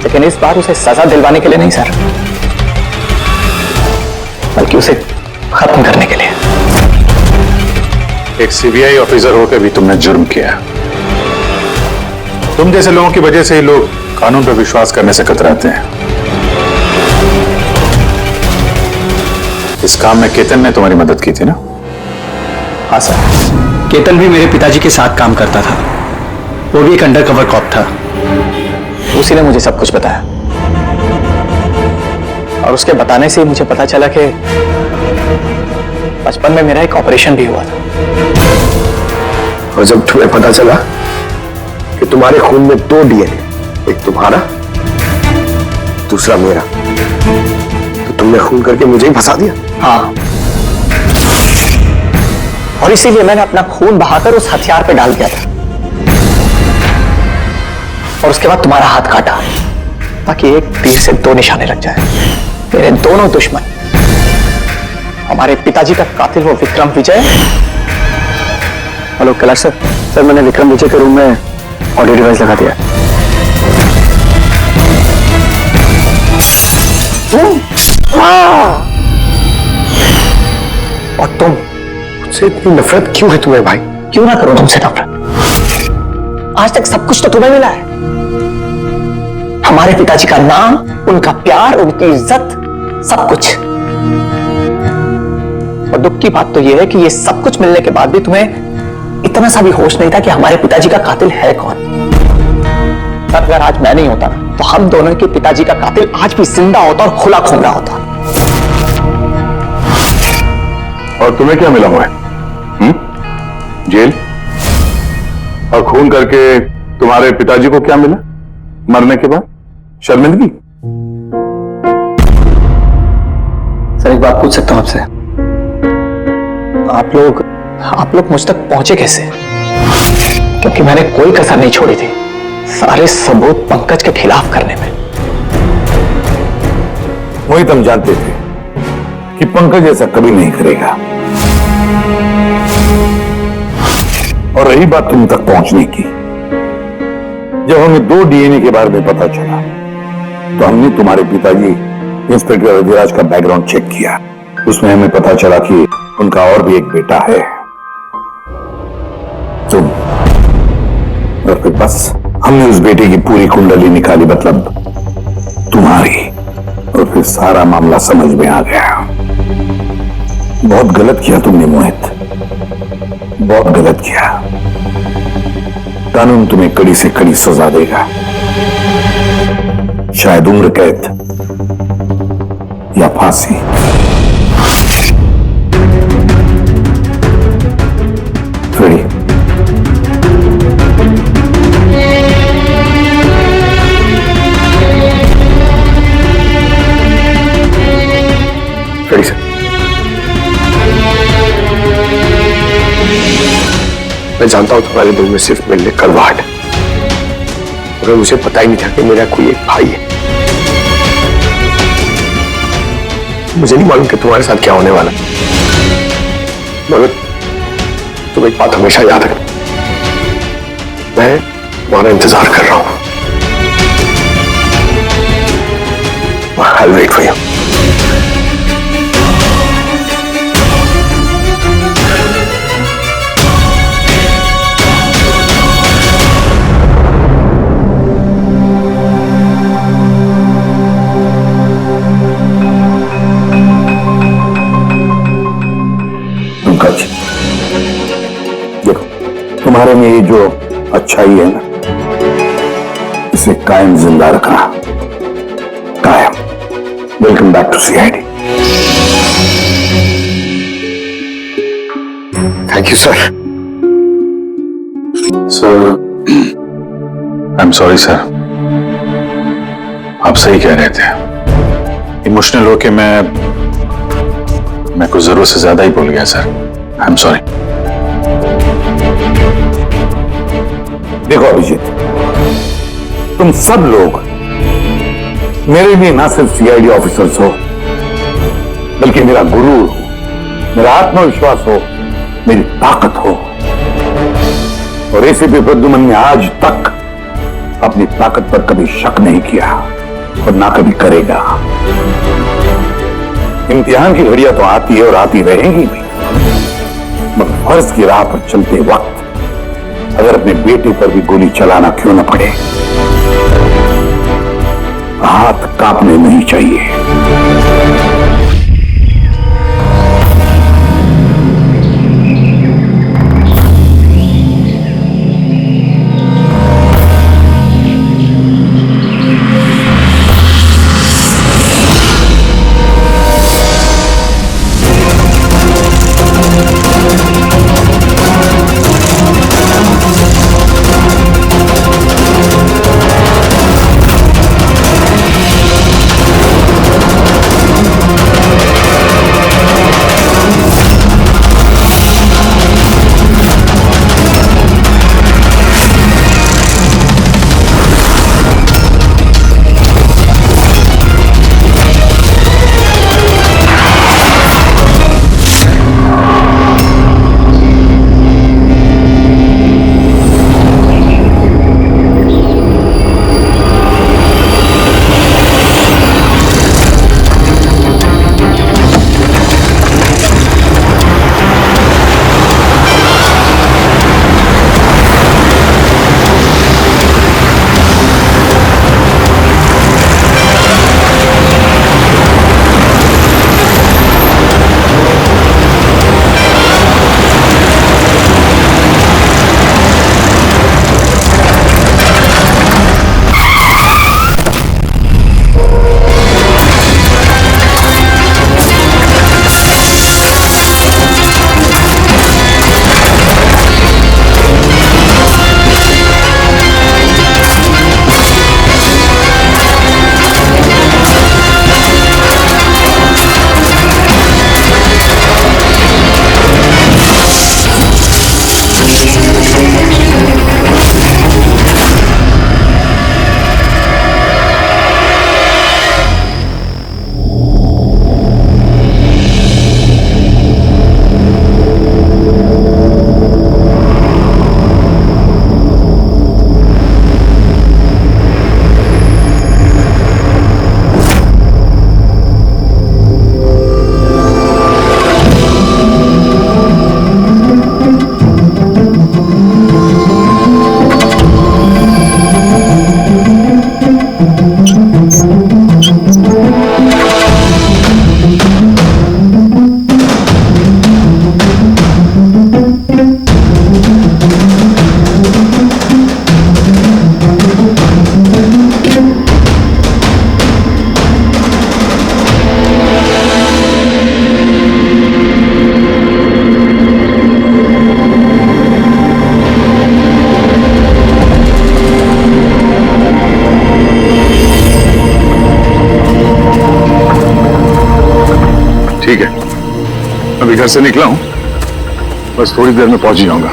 लेकिन इस बार उसे सजा दिलवाने के लिए नहीं सर, बल्कि उसे खत्म करने के लिए। एक सीबीआई ऑफिसर होकर भी तुमने जुर्म किया। तुम जैसे लोगों की वजह से ही लोग कानून पर विश्वास करने से कतराते हैं। इस काम में केतन ने तुम्हारी मदद की थी ना? हाँ सर, केतन भी मेरे पिताजी के साथ काम करता था। वो भी एक अंडरकवर कॉप था। उसी ने मुझे सब कुछ बताया और उसके बताने से ही मुझे पता चला कि बचपन में मेरा एक ऑपरेशन भी हुआ था। और जब तुम्हें पता चला कि तुम्हारे खून में 2 डीएनए, एक तुम्हारा दूसरा मेरा, तो तुमने खून करके मुझे ही फंसा दिया। हाँ, और इसीलिए मैंने अपना खून बहाकर उस हथियार पे डाल दिया था और उसके बाद तुम्हारा हाथ काटा ताकि एक तीर से 2 निशाने लग जाए। मेरे दोनों दुश्मन, हमारे पिताजी का कातिल वो विक्रम विजय। हेलो कैलाश सर, सर मैंने विक्रम विजय के रूम में ऑडियो डिवाइस लगा दिया। और तुम मुझसे इतनी नफरत क्यों है तुम्हें भाई? क्यों ना करो तुमसे नफरत? आज तक सब कुछ तो तुम्हें मिला है। हमारे पिताजी का नाम, उनका प्यार, उनकी इज्जत, सब कुछ। और दुख की बात तो यह है कि ये सब कुछ मिलने के बाद भी तुम्हें इतना सा भी होश नहीं था कि हमारे पिताजी का कातिल है कौन। अगर आज मैं नहीं होता तो हम दोनों के पिताजी का कातिल आज भी जिंदा होता और खुला घूम रहा होता। और तुम्हें क्या मिला हुआ है? जेल? और खून करके तुम्हारे पिताजी को क्या मिला मरने के बाद? शर्मिंदगी? सर एक बात पूछ सकता हूं आपसे? आप लोग मुझ तक पहुंचे कैसे? क्योंकि मैंने कोई कसर नहीं छोड़ी थी सारे सबूत पंकज के खिलाफ करने में। वही तुम जानते थे कि पंकज ऐसा कभी नहीं करेगा। और रही बात तुम तक पहुंचने की, जब हमें 2 डीएनए के बारे में पता चला तो हमने तुम्हारे पिताजी इंस्पेक्टर रविराज का बैकग्राउंड चेक किया। उसमें हमें पता चला कि उनका और भी एक बेटा है, तुम। और फिर बस हमने उस बेटे की पूरी कुंडली निकाली, मतलब तुम्हारी। और फिर सारा मामला समझ में आ गया। बहुत गलत किया तुमने मोहित, बहुत गलत किया। कानून तुम्हें कड़ी से कड़ी सजा देगा, शायद उम्र कैद या फांसी। फ्रेडी, फ्रेडी सर, मैं जानता हूं तुम्हारे दिल में सिर्फ मेरे लिए कड़वाहट है, मगर मुझे पता ही नहीं था कि मेरा कोई एक भाई है। मुझे नहीं मालूम कि तुम्हारे साथ क्या होने वाला, मगर तुम एक बात हमेशा याद रखना, मैं तुम्हारा इंतजार कर रहा हूं। I'll wait for you. देखो, तुम्हारे में ये जो अच्छाई है ना, इसे कायम जिंदा रखना, कायम। Welcome back to CID. Thank you sir. Sir, I am sorry sir, आप सही कह रहे थे। इमोशनल होके मैं कुछ जरूरत से ज्यादा ही बोल गया सर। I am sorry. देखो अभिजीत, तुम सब लोग मेरे लिए ना सिर्फ सीआईडी ऑफिसर्स हो, बल्कि मेरा गुरु हो, मेरा आत्मविश्वास हो, मेरी ताकत हो। और एसीपी प्रद्युमन ने आज तक अपनी ताकत पर कभी शक नहीं किया और ना कभी करेगा। इम्तिहान की घड़ियां तो आती है और आती रहेंगी भी, मगर फर्ज की राह पर चलते वक्त अगर अपने बेटे पर भी गोली चलाना क्यों न पड़े, हाथ कांपने नहीं चाहिए। ठीक है, अभी घर से निकला हूं, बस थोड़ी देर में पहुंच ही जाऊंगा।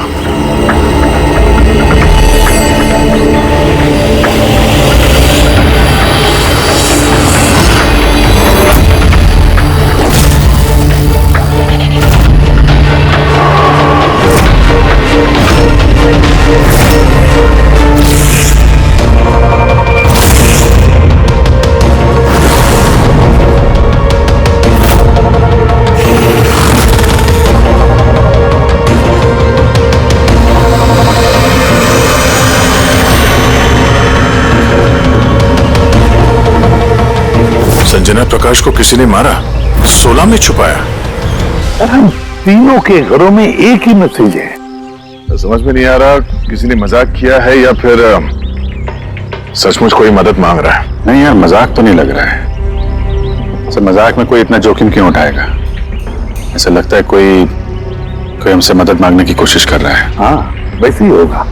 संजना प्रकाश को किसी ने मारा, 16 में छुपाया। हम तीनों के घरों में एक ही मैसेज है। समझ में नहीं आ रहा किसी ने मजाक किया है या फिर सचमुच कोई मदद मांग रहा है। नहीं यार, मजाक तो नहीं लग रहा है। सर, मजाक में कोई इतना जोखिम क्यों उठाएगा? ऐसा लगता है कोई हमसे मदद मांगने की कोशिश कर रहा है। हाँ, वैसे ही होगा,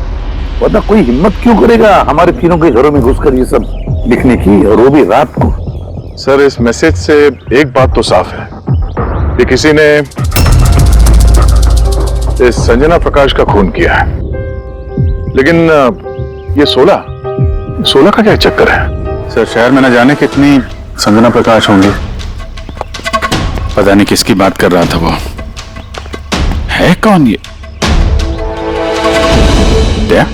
वरना कोई हिम्मत क्यों करेगा हमारे तीनों के घरों में घुसकर ये सब लिखने की, और वो भी रात को। सर, इस मैसेज से एक बात तो साफ है कि किसी ने इस संजना प्रकाश का खून किया है, लेकिन ये 16 का क्या चक्कर है? सर, शहर में न जाने कितनी संजना प्रकाश होंगी, पता नहीं किसकी बात कर रहा था वो। है कौन ये? क्या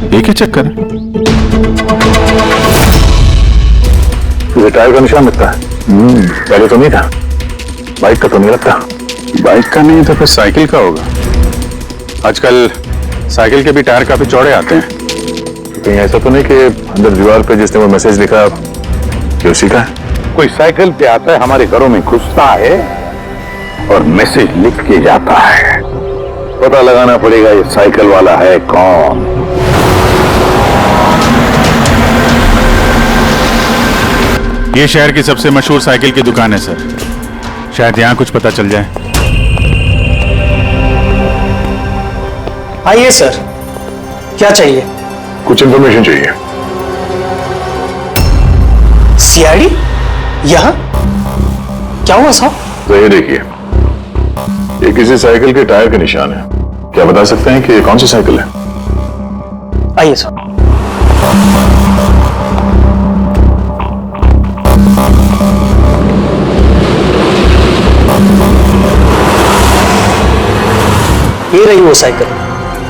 ये क्या चक्कर है? तुझे टायर का निशान लगता है? पहले तो नहीं था, बाइक का तो नहीं लगता। बाइक का नहीं तो फिर साइकिल का होगा। आजकल साइकिल के भी टायर काफी चौड़े आते हैं। कहीं ऐसा तो नहीं कि अंदर दीवार पे जिसने वो मैसेज लिखा कि उसी का है? कोई साइकिल पे आता है, हमारे घरों में घुसता है और मैसेज लिख के जाता है। पता लगाना पड़ेगा ये साइकिल वाला है कौन। ये शहर की सबसे मशहूर साइकिल की दुकान है सर, शायद यहाँ कुछ पता चल जाए। आइए सर, क्या चाहिए? कुछ इन्फॉर्मेशन चाहिए। सीआईडी यहाँ? क्या हुआ साहब? तो ये देखिए, ये किसी साइकिल के टायर के निशान है। क्या बता सकते हैं कि ये कौन सी साइकिल है? आइए सर। ये रही वो cycle,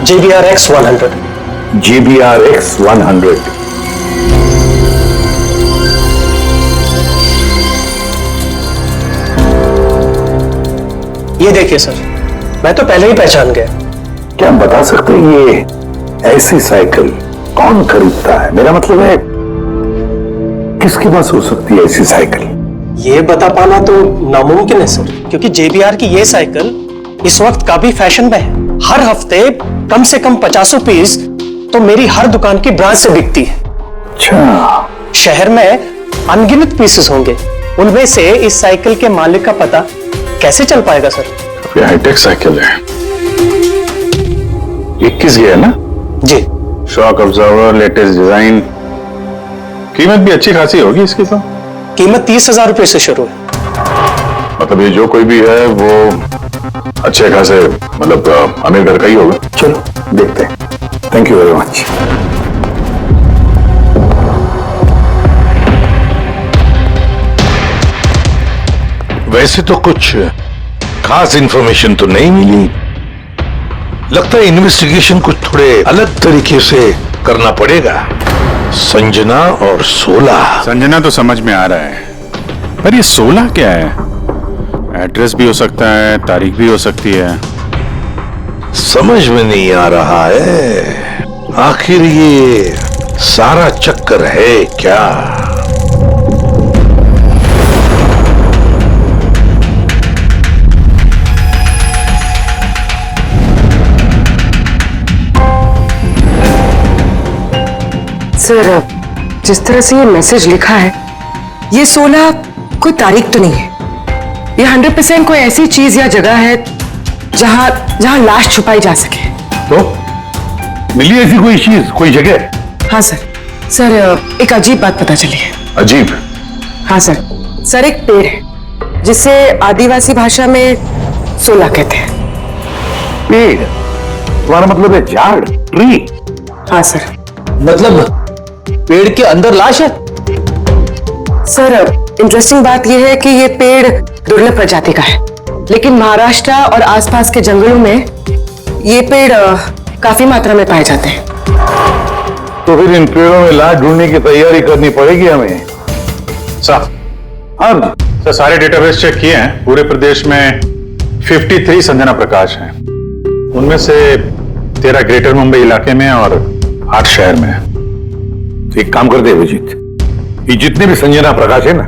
JBR X100। JBR X100। ये देखिए सर, मैं तो पहले ही पहचान गया। क्या बता सकते हैं ये ऐसी साइकिल कौन खरीदता है? मेरा मतलब है किसके पास हो सकती है ऐसी साइकिल? ये बता पाना तो नामुमकिन है सर, क्योंकि JBR की ये साइकिल इस वक्त काफी फैशन में है। हर हफ्ते कम से कम 50 पीस तो मेरी हर दुकान की ब्रांच से बिकती है। अच्छा, शहर में अनगिनत पीसेस होंगे, उनमें से इस साइकिल के मालिक का पता कैसे चल पाएगा सर? ये हाईटेक साइकिल है, 21 गियर ना? जी। शॉक ऑब्जर्वर, लेटेस्ट डिजाइन, कीमत भी अच्छी खासी होगी इसकी तो? कीमत 30,000 रुपए से शुरू है। मतलब ये जो कोई भी है वो अच्छे खासे, मतलब अमीर घर का ही होगा। चलो देखते हैं। Thank you very much. वैसे तो कुछ खास इंफॉर्मेशन तो नहीं मिली। लगता है इन्वेस्टिगेशन कुछ थोड़े अलग तरीके से करना पड़ेगा। संजना और 16। संजना तो समझ में आ रहा है, पर ये 16 क्या है? एड्रेस भी हो सकता है, तारीख भी हो सकती है। समझ में नहीं आ रहा है आखिर ये सारा चक्कर है क्या? सर, जिस तरह से ये मैसेज लिखा है, ये 16 कोई तारीख तो नहीं है। ये 100% कोई ऐसी चीज या जगह है जहां लाश छुपाई जा सके। तो मिली ऐसी कोई चीज, कोई जगह? हाँ सर, एक अजीब बात पता चली है। अजीब? हाँ सर, एक पेड़ है जिसे आदिवासी भाषा में 16 कहते हैं। पेड़? तुम्हारा मतलब है झाड़, ट्री? हाँ सर। मतलब पेड़ के अंदर लाश है? सर, इंटरेस्टिंग बात यह है कि ये पेड़ दुर्लभ प्रजाति का है, लेकिन महाराष्ट्र और आसपास के जंगलों में ये पेड़ काफी मात्रा में पाए जाते हैं। तो फिर इन पेड़ों में लाश ढूंढने की तैयारी करनी पड़ेगी हमें। साहब, हाँ सर, सारे डेटाबेस चेक किए हैं। पूरे प्रदेश में 53 संजना प्रकाश हैं। उनमें से 13 ग्रेटर मुंबई इलाके में और 8 शहर में है। तो एक काम करते हैं अभिजीत, ये जितने भी संजना प्रकाश है ना,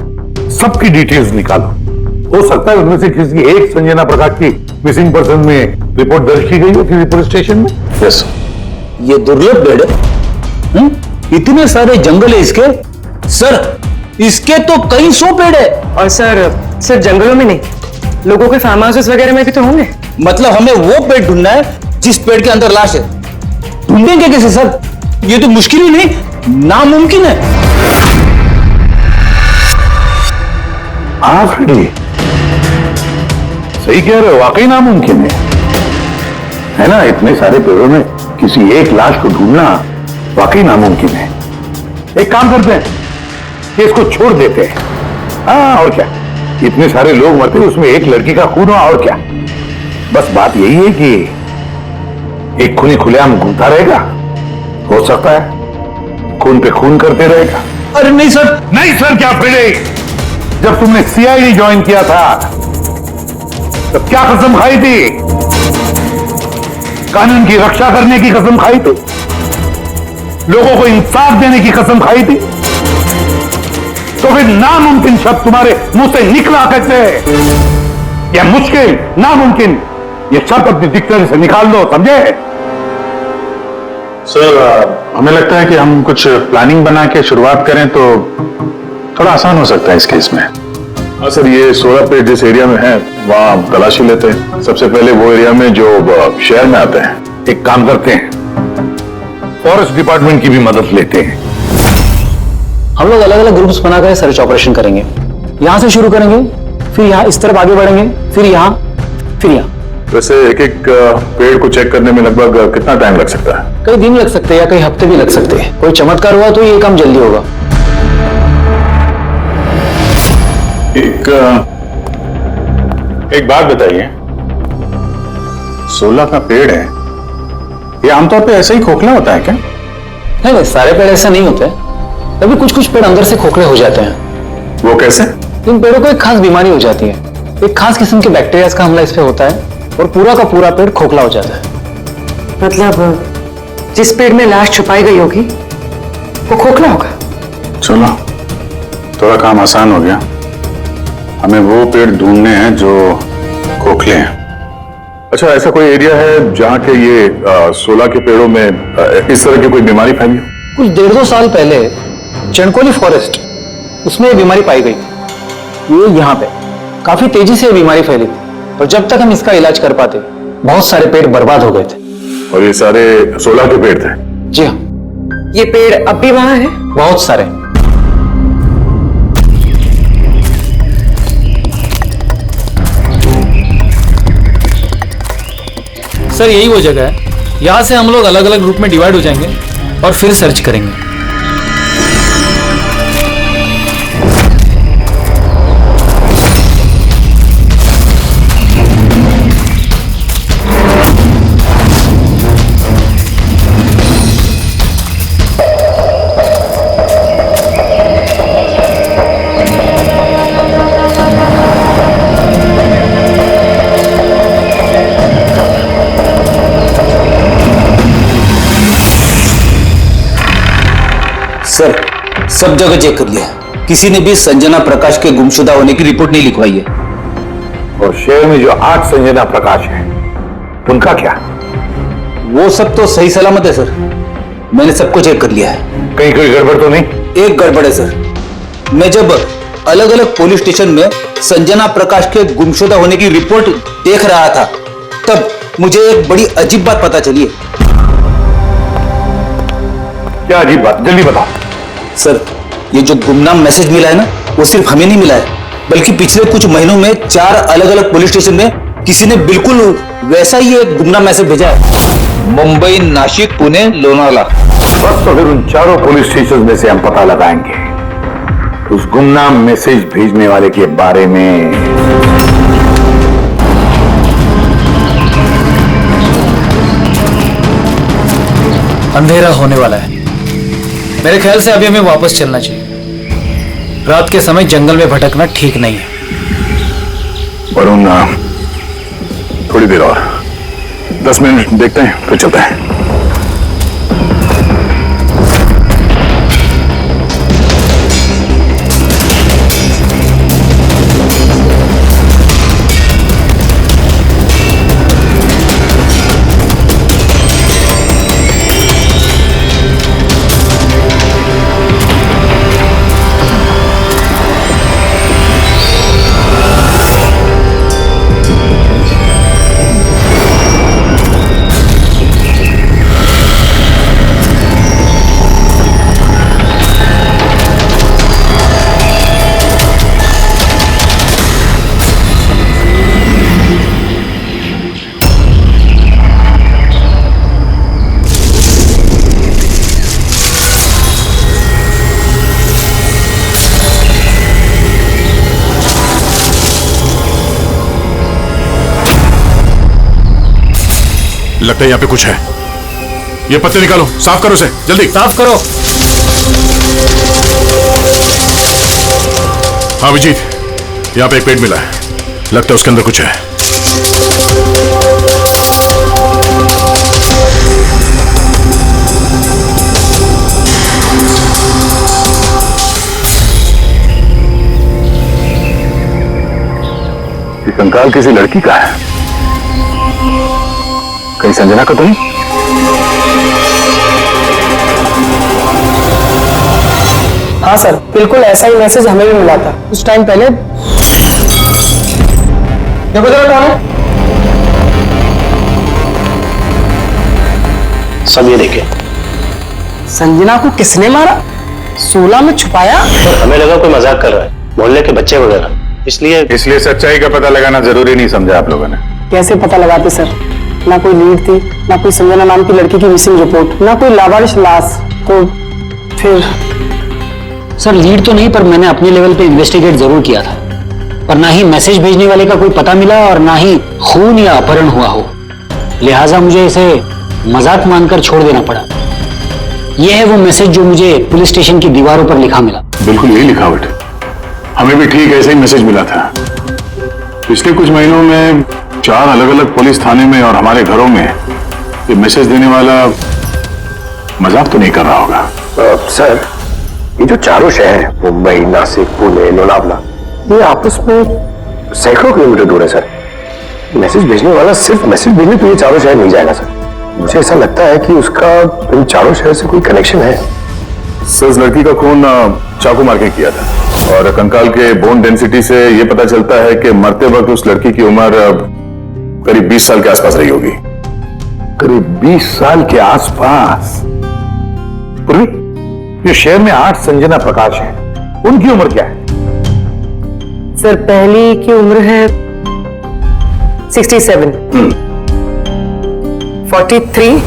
सबकी डिटेल्स निकालो। हो सकता है उनमें से किसी एक संजना प्रकाश की मिसिंग पर्सन में रिपोर्ट दर्ज की गई हो किसी पुलिस स्टेशन में। यस। ये दुर्लभ पेड़ है? इतने सारे जंगल है इसके? सर, इसके तो कई 100 पेड़ है। और सर, सिर्फ जंगलों में नहीं, लोगों के फार्म हाउसेस वगैरह में भी तो होंगे। मतलब हमें वो पेड़ ढूंढना है जिस पेड़ के अंदर लाश है। ढूंढेंगे कैसे सर? ये तो मुश्किल ही नहीं, नामुमकिन है। हाँ फ्रेडी, सही कह रहे हो, वाकई नामुमकिन है ना? इतने सारे पेड़ों में किसी एक लाश को ढूंढना वाकई नामुमकिन है। एक काम करते हैं कि इसको छोड़ देते हैं। हाँ, और क्या, इतने सारे लोग मरते, उसमें एक लड़की का खून हुआ, और क्या। बस बात यही है कि एक खूनी खुलेआम घूमता रहेगा, हो सकता है खून पे खून करते रहेगा। अरे नहीं सर। नहीं सर क्या फ्रेडी, जब तुमने CID ज्वाइन किया था तो क्या कसम खाई थी? कानून की रक्षा करने की कसम खाई थी? लोगों को इंसाफ देने की कसम खाई थी? तो फिर नामुमकिन शब्द तुम्हारे मुंह से निकला कैसे? यह मुश्किल, नामुमकिन, ये शब्द अपनी डिक्शनरी से निकाल दो, समझे? सर, हमें लगता है कि हम कुछ प्लानिंग बना के शुरुआत करें तो थोड़ा आसान हो सकता है इस केस में। हाँ सर, ये 16 पेड़ जिस एरिया में है वहाँ हम तलाशी लेते हैं। सबसे पहले वो एरिया में जो शहर में आते हैं। एक काम करते हैं, फॉरेस्ट डिपार्टमेंट की भी मदद लेते हैं। हम लोग अलग अलग ग्रुप्स बनाकर सर्च ऑपरेशन करेंगे। यहां से शुरू करेंगे, फिर यहां इस तरफ आगे बढ़ेंगे, फिर यहां, फिर यहां। वैसे एक एक पेड़ को चेक करने में लगभग कितना टाइम लग सकता है? कई दिन लग सकते हैं या कई हफ्ते भी लग सकते हैं। कोई चमत्कार हुआ तो ये काम जल्दी होगा। एक बात बताइए, 16 का पेड़ है, ये आमतौर पे ऐसे ही खोखला होता है क्या? नहीं, सारे पेड़ ऐसे नहीं होते। तभी कुछ कुछ पेड़ अंदर से खोखले हो जाते हैं। वो कैसे? इन पेड़ों को एक खास बीमारी हो जाती है। एक खास किस्म के बैक्टीरिया का हमला इस पे होता है और पूरा का पूरा पेड़ खोखला हो जाता है। मतलब जिस पेड़ में लाश छुपाई गई होगी वो खोखला होगा? चलो, थोड़ा काम आसान हो गया। हमें वो पेड़ ढूंढने हैं जो खोखले हैं। अच्छा, ऐसा कोई एरिया है जहाँ के ये 16 के पेड़ों में इस तरह की कोई बीमारी फैली? कुछ 1.5-2 साल पहले चणकोली फॉरेस्ट, उसमें ये बीमारी पाई गई। ये यहाँ पे काफी तेजी से ये बीमारी फैली थी और जब तक हम इसका इलाज कर पाते बहुत सारे पेड़ बर्बाद हो गए थे। और ये सारे 16 के पेड़ थे? जी हाँ। ये पेड़ अब भी वहां है? बहुत सारे। सर, यही वो जगह है। यहां से हम लोग अलग अलग ग्रुप में डिवाइड हो जाएंगे और फिर सर्च करेंगे। सर, सब जगह चेक कर लिया, किसी ने भी संजना प्रकाश के गुमशुदा होने की रिपोर्ट नहीं लिखवाई है। और शहर में जो 8 संजना प्रकाश है, उनका क्या? वो सब तो सही सलामत है सर, मैंने सबको चेक कर लिया है। कहीं कोई गड़बड़ तो नहीं? एक गड़बड़ है सर। मैं जब अलग अलग पुलिस स्टेशन में संजना प्रकाश के गुमशुदा होने की रिपोर्ट देख रहा था तब मुझे एक बड़ी अजीब बात पता चली है। क्या अजीब बात? जल्दी बताओ। सर, ये जो गुमनाम मैसेज मिला है ना, वो सिर्फ हमें नहीं मिला है, बल्कि पिछले कुछ महीनों में 4 अलग अलग पुलिस स्टेशन में किसी ने बिल्कुल वैसा ही एक गुमनाम मैसेज भेजा है। मुंबई, नासिक, पुणे, लोनावाला। बस तो फिर उन चारों पुलिस स्टेशन में से हम पता लगाएंगे उस गुमनाम मैसेज भेजने वाले के बारे में। अंधेरा होने वाला है। मेरे ख्याल से अभी हमें वापस चलना चाहिए। रात के समय जंगल में भटकना ठीक नहीं है। वरुण, थोड़ी देर और 10 मिनट देखते हैं फिर चलते हैं। लगता है यहाँ पे कुछ है। ये पत्ते निकालो, साफ करो उसे, जल्दी साफ करो। हाँ अभिजीत, यहाँ पे एक पेड़ मिला है, लगता है उसके अंदर कुछ है। ये कंकाल किसी लड़की का है, कहीं संजना का तो नहीं? हाँ सर, बिल्कुल ऐसा ही मैसेज हमें भी मिला था कुछ टाइम पहले। देखो जरा कौन है। सब ये देखे। संजना को किसने मारा? 16 में छुपाया? हमें लगा कोई मजाक कर रहा है, मोहल्ले के बच्चे वगैरह, इसलिए सच्चाई का पता लगाना जरूरी नहीं समझा आप लोगों ने? कैसे पता लगाते सर? ना कोई लीड थी, ना कोई संजना नाम की लड़की की मिसिंग रिपोर्ट, ना कोई लावारिश लाश, तो फिर सर लीड तो नहीं, पर मैंने अपने लेवल पे इन्वेस्टिगेट जरूर किया था, पर ना ही मैसेज भेजने वाले का कोई पता मिला और ना ही खून या अपहरण हुआ हो, लिहाजा मुझे इसे मजाक मानकर छोड़ देना पड़ा। यह है वो मैसेज जो मुझे पुलिस स्टेशन की दीवारों पर लिखा मिला। बिल्कुल यही लिखावट है, हमें भी ठीक ऐसे ही मैसेज मिला था। पिछले कुछ महीनों में 4 अलग अलग पुलिस थाने में और हमारे घरों में ये मैसेज देने वाला मजाक तो नहीं कर रहा होगा। सर, ये जो चारों शहर मुंबई, नासिक, पुणे, लोनावला, ये आपस में सैकड़ों किलोमीटर दूर है सर। मैसेज भेजने वाला सिर्फ मैसेज भेजने तो ये चारों शहर नहीं जाएगा सर। मुझे ऐसा लगता है कि उसका इन चारों शहर से कोई कनेक्शन है। सर, उस लड़की का खून चाकू मार के किया था और कंकाल के बोन डेंसिटी से यह पता चलता है कि मरते वक्त उस लड़की की उम्र करीब 20 साल के आसपास रही होगी। करीब 20 साल के आसपास। पूर्वी, ये शहर में 8 संजना प्रकाश हैं, उनकी उम्र क्या है? सर, पहली की उम्र है 67, 43,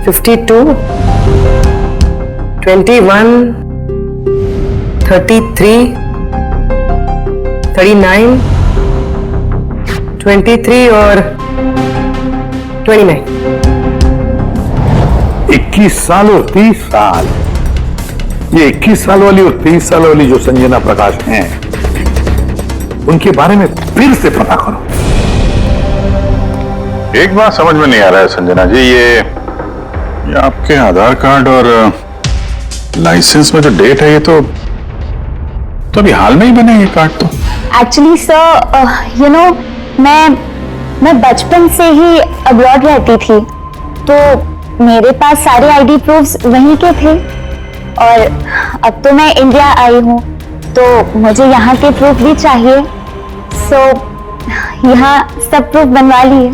52, 21, 33, 39, 23 और 29। 21 साल और 30 साल। ये 21 साल वाली और 30 साल वाली जो संजना प्रकाश हैं, उनके बारे में फिर से पता करो। एक बात समझ में नहीं आ रहा है संजना जी, ये आपके आधार कार्ड और लाइसेंस में जो डेट है, ये तो अभी हाल में ही बने ये कार्ड तो। एक्चुअली सर, यू नो, मैं बचपन से ही अब्रॉड रहती थी, तो मेरे पास सारे आईडी प्रूफ्स वहीं के थे और अब तो मैं इंडिया आई हूँ, तो मुझे यहाँ के प्रूफ भी चाहिए। सो यहाँ सब प्रूफ बनवा लिए।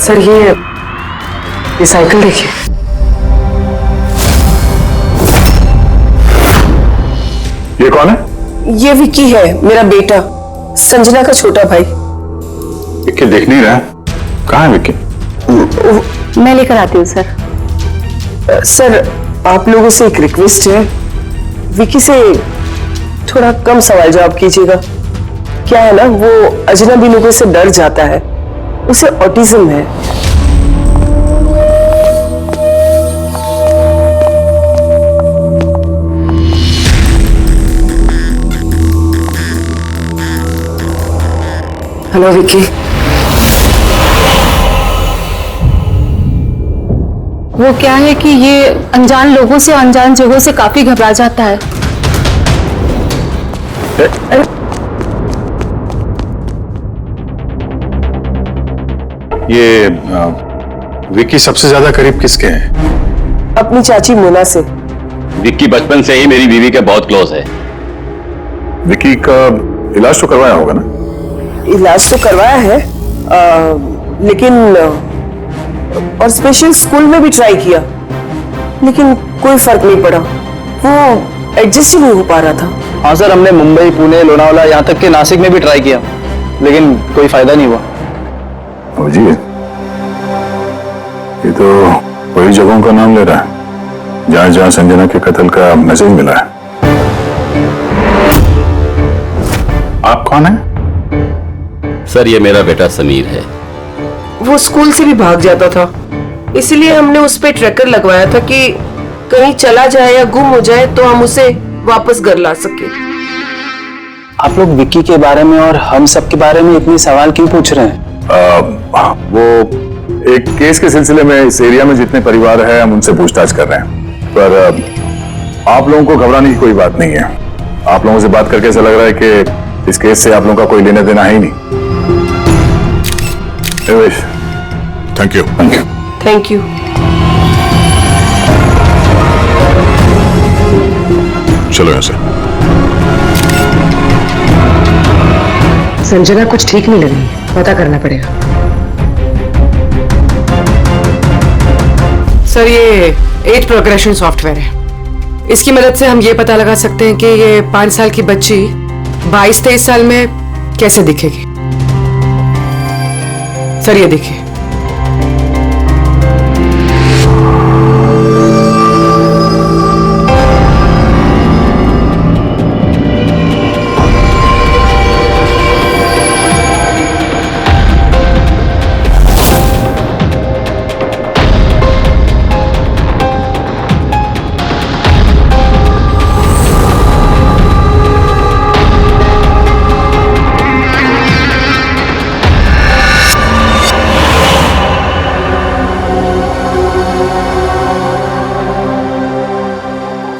सर, ये साइकिल देखिए। ये कौन है? ये विक्की है, मेरा बेटा, संजना का छोटा भाई। विक्की देख नहीं रहा, कहाँ है विक्की? मैं लेकर आती हूँ सर। सर, आप लोगों से एक रिक्वेस्ट है, विक्की से थोड़ा कम सवाल जवाब कीजिएगा। क्या है ना, वो अजनबी लोगों से डर जाता है, उसे ऑटिज्म है। हेलो विक्की। वो क्या है कि ये अनजान लोगों से, अनजान जगहों से काफी घबरा जाता है। ये विक्की सबसे ज्यादा करीब किसके हैं? अपनी चाची मोना से। विक्की बचपन से ही मेरी बीवी के बहुत क्लोज है। विक्की का इलाज तो करवाया होगा ना? इलाज तो करवाया है, लेकिन और स्पेशल स्कूल में भी ट्राई किया, लेकिन कोई फर्क नहीं पड़ा। वो एडजस्ट ही नहीं हो पा रहा था। हाँ सर, हमने मुंबई, पुणे, लोनावला, यहाँ तक के नासिक में भी ट्राई किया, लेकिन कोई फायदा नहीं हुआ। जी, ये तो वही जगहों का नाम ले रहा है जहां जहां संजना के कत्ल का मैसेज मिला है। आप कौन है? सर, ये मेरा बेटा समीर है। वो स्कूल से भी भाग जाता था, इसलिए हमने उस पे ट्रैकर लगवाया था कि कहीं चला जाए या गुम हो जाए तो हम उसे वापस घर ला सके। आप लोग विक्की के बारे में और हम सब के बारे में इतने सवाल क्यों पूछ रहे हैं? वो एक केस के सिलसिले में इस एरिया में जितने परिवार हैं हम उनसे पूछताछ कर रहे हैं, पर आप लोगों को घबराने की कोई बात नहीं है। आप लोगों से बात करके ऐसा लग रहा है कि इस केस से आप लोगों का कोई लेना देना है ही नहीं। Thank you. Thank you. Thank you. चलो यहाँ से। संजना कुछ ठीक नहीं लग रही, पता करना पड़ेगा। सर, ये एज प्रोग्रेशन सॉफ्टवेयर है। इसकी मदद से हम ये पता लगा सकते हैं कि ये 5 साल की बच्ची 22-23 साल में कैसे दिखेगी। सर, ये देखिए।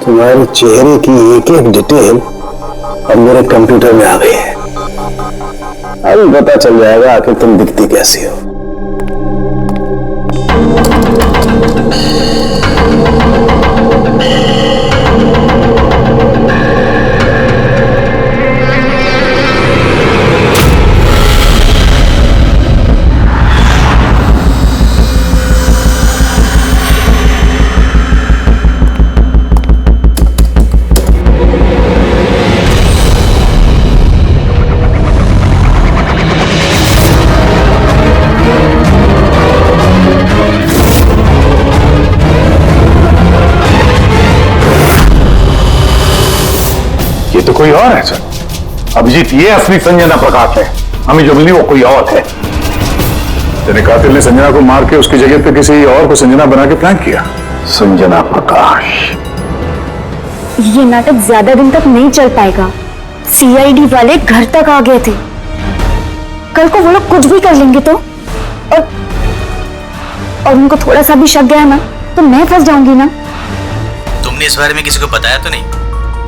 तुम्हारे चेहरे की एक एक डिटेल अब मेरे कंप्यूटर में आ गई है। अब पता चल जाएगा आखिर तुम दिखती कैसी हो। तो कोई और है सर। अभिजीत, ये असली संजना प्रकाश है। हमें जो मिली वो कोई और है। यानी कातिल ने संजना को मार के उसकी जगह पे किसी और को संजना बना के प्लान किया। संजना प्रकाश। ये नाटक ज्यादा दिन तक नहीं चल पाएगा। सीआईडी वाले घर तक आ गए थे। कल को वो लोग कुछ भी कर लेंगे तो, और उनको थोड़ा सा भी शक गया ना तो मैं फंस जाऊंगी ना। तुमने इस बारे में किसी को बताया तो नहीं?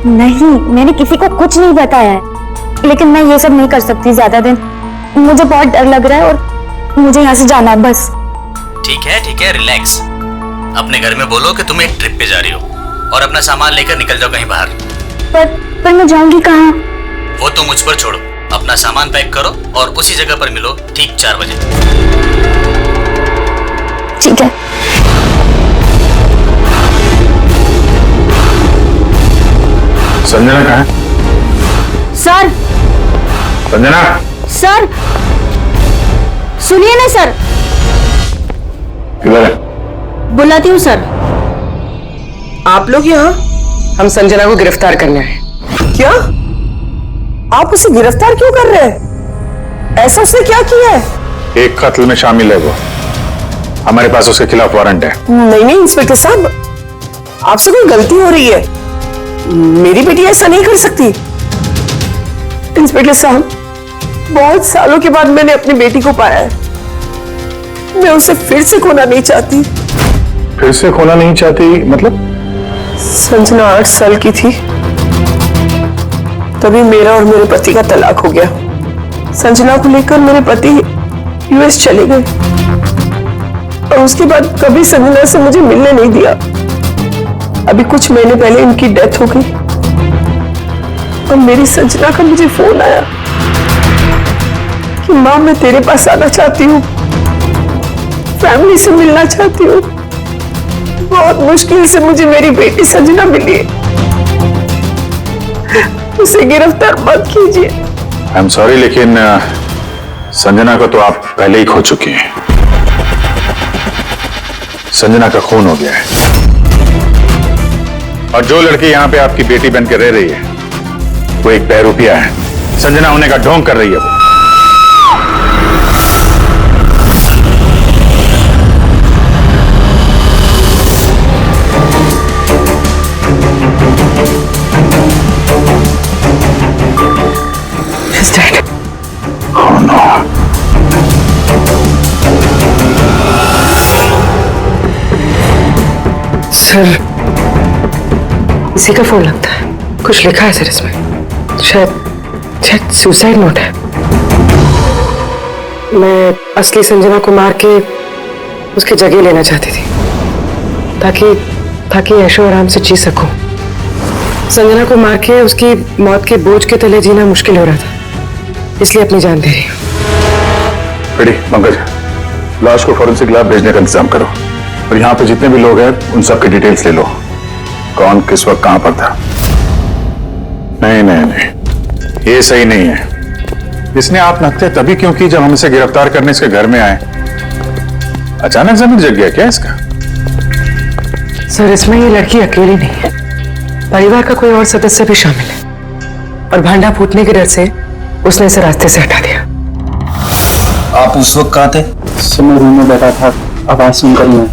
नहीं, मैंने किसी को कुछ नहीं बताया है, लेकिन मैं ये सब नहीं कर सकती ज्यादा दिन। मुझे बहुत डर लग रहा है और मुझे यहाँ से जाना है बस। ठीक है, रिलैक्स। अपने घर में बोलो कि तुम एक ट्रिप पे जा रही हो और अपना सामान लेकर निकल जाओ कहीं बाहर। पर मैं जाऊंगी कहाँ? वो तो मुझ पर छोड़ो। अपना सामान पैक करो और उसी जगह पर मिलो ठीक 4 बजे। ठीक है। संजना कहाँ है? सर। संजना। सर, सुनिए ना सर। किधर है? बुलाती हूँ सर। आप लोग यहाँ? हम संजना को गिरफ्तार करना है। क्या? आप उसे गिरफ्तार क्यों कर रहे हैं? ऐसा उसने क्या किया है? एक कत्ल में शामिल है वो। हमारे पास उसके खिलाफ वारंट है। नहीं इंस्पेक्टर साहब, आपसे कोई गलती हो रही है। मेरी बेटी ऐसा नहीं कर सकती। इंस्पेक्टर साहब, बहुत सालों के बाद मैंने अपनी बेटी को पाया है। मैं उसे फिर से खोना नहीं चाहती। फिर से खोना नहीं चाहती मतलब? संजना 8 साल की थी, तभी मेरा और मेरे पति का तलाक हो गया। संजना को लेकर मेरे पति यूएस चले गए और उसके बाद कभी संजना से मुझे मिलने नहीं दिया। अभी कुछ महीने पहले इनकी डेथ हो गई और मेरी संजना का मुझे फोन आया कि मां, मैं तेरे पास आना चाहती हूँ, फैमिली से मिलना चाहती हूँ। बहुत मुश्किल से मुझे मेरी बेटी संजना मिली है। उसे गिरफ्तार मत कीजिए। आई एम सॉरी, लेकिन संजना को तो आप पहले ही खो चुकी हैं। संजना का खून हो गया है और जो लड़की यहाँ पे आपकी बेटी बन के रह रही है वो एक बहरूपिया है। संजना होने का ढोंग कर रही है वो। Is that? Oh no. Sir, इसी का फोन लगता है। कुछ लिखा है सर इसमें, शायद सुसाइड नोट है। मैं असली संजना को मार के उसकी जगह लेना चाहती थी, ताकि ऐशो आराम से जी सकूं। संजना को मार के उसकी मौत के बोझ के तले जीना मुश्किल हो रहा था, इसलिए अपनी जान दे रही हूँ। रेडी पंकज, लाश को फॉरेंसिक लैब भेजने का इंतजाम करो और यहाँ पे जितने भी लोग हैं उन सब की डिटेल्स ले लो, कौन किस वक्त कहां पर था। नहीं नहीं नहीं, ये सही नहीं है। इसने आप नकते तभी क्यों की जब हम इसे गिरफ्तार करने इसके घर में आए। अचानक जमीन जग गया क्या इसका? सर, इसमें ये लड़की अकेली नहीं है, परिवार का कोई और सदस्य भी शामिल है और भांडा फूटने के डर से उसने इसे रास्ते से हटा दिया। आप उस वक्त कहाँ थे? मैं रूम में बैठा था, आवाज सुनकर मैं।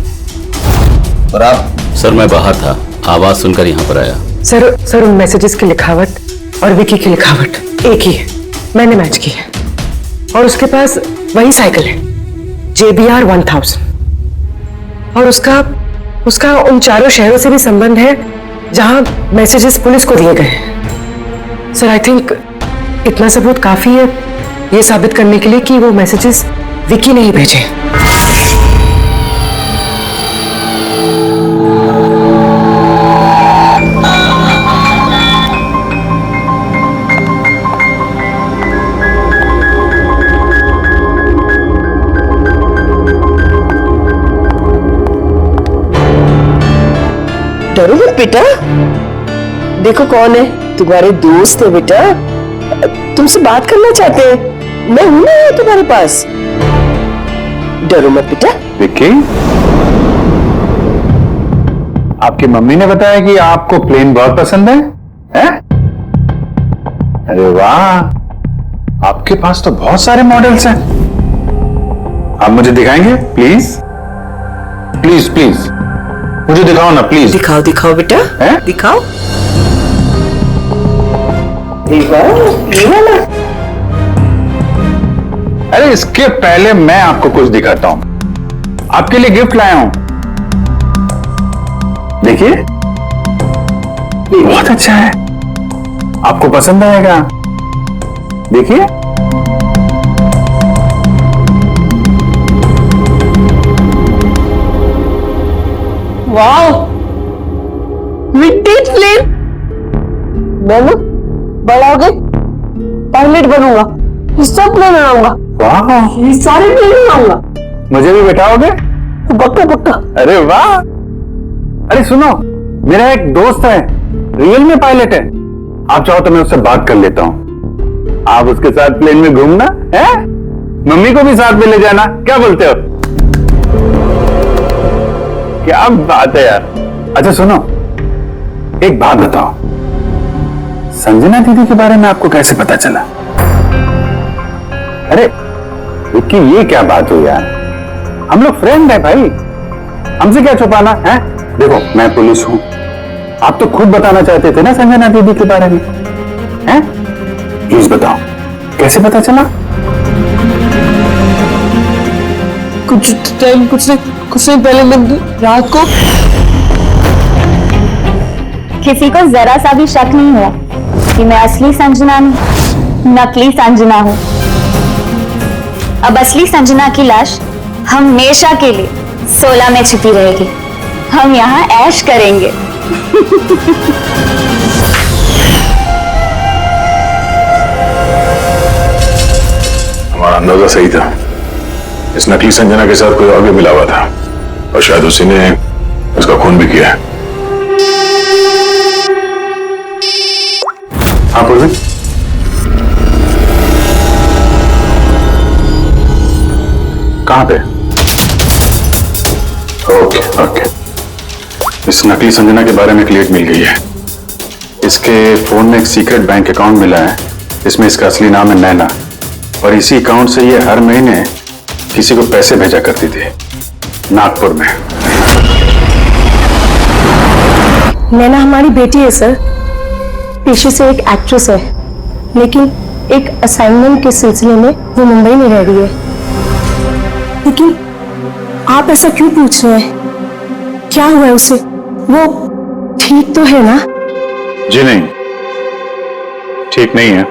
और आप? सर मैं बाहर था, आवाज सुनकर यहाँ पर आया। सर उन मैसेजेस की लिखावट और विकी की लिखावट एक ही है, मैंने मैच की है। और उसके पास वही साइकिल है JBR 1000 और उसका उन चारों शहरों से भी संबंध है जहां मैसेजेस पुलिस को दिए गए हैं। सर, आई थिंक इतना सबूत काफी है ये साबित करने के लिए कि वो मैसेजेस विकी ने ही भेजे। डरो मत बेटा, देखो कौन है, तुम्हारे दोस्त है बेटा, तुमसे बात करना चाहते हैं। मैं हूं ना तुम्हारे पास, डरो मत बेटा। विक्की, आपकी मम्मी ने बताया कि आपको प्लेन बहुत पसंद है, हैं? अरे वाह, आपके पास तो बहुत सारे मॉडल्स हैं। आप मुझे दिखाएंगे प्लीज? प्लीज प्लीज मुझे दिखाओ ना प्लीज। दिखाओ दिखाओ बेटा, दिखाओ दिखाओ, ये वाला। अरे इसके पहले मैं आपको कुछ दिखाता हूं, आपके लिए गिफ्ट लाया हूं, देखिए बहुत अच्छा है, आपको पसंद आएगा, देखिए। Wow, vintage plane. मैं ना बड़ा हो गए पायलट बनूंगा, सब प्लेन बनाऊंगा। वाह, ये सारे प्लेन बनाऊंगा। मुझे भी बैठाओगे? पक्का पक्का। अरे वाह, अरे सुनो, मेरा एक दोस्त है, रियल में पायलट है, आप चाहो तो मैं उससे बात कर लेता हूं, आप उसके साथ प्लेन में घूमना है, मम्मी को भी साथ में ले जाना, क्या बोलते हो? क्या बात है यार। अच्छा सुनो, एक बात बताओ, संजना दीदी के बारे में आपको कैसे पता चला? अरे विक्की, ये क्या बात हुई यार, हम लोग फ्रेंड है भाई, हमसे क्या छुपाना है? देखो मैं पुलिस हूं, आप तो खुद बताना चाहते थे ना संजना दीदी के बारे में, हैं? प्लीज बताओ कैसे पता चला? कुछ नहीं पहले मैं रात को। किसी को जरा सा भी शक नहीं हुआ कि मैं असली संजना नहीं, नकली संजना हूं। अब असली संजना की लाश हमेशा के लिए 16 में छिपी रहेगी। हम यहाँ ऐश करेंगे। हमारा अंदाजा सही था, इस नकली संजना के साथ कोई और भी मिला हुआ था और शायद उसी ने उसका खून भी किया है। हाँ पूर्वी, कहां पे? ओके ओके, इस नकली संजना के बारे में क्लियर मिल गई है। इसके फोन में एक सीक्रेट बैंक अकाउंट मिला है, इसमें इसका असली नाम है नैना, और इसी अकाउंट से ये हर महीने किसी को पैसे भेजा करती थी नागपुर में। नैना हमारी बेटी है सर, पेशे से एक एक्ट्रेस है, लेकिन एक असाइनमेंट के सिलसिले में वो मुंबई में रह रही है। लेकिन आप ऐसा क्यों पूछ रहे हैं? क्या हुआ है उसे? वो ठीक तो है ना? जी नहीं, ठीक नहीं है।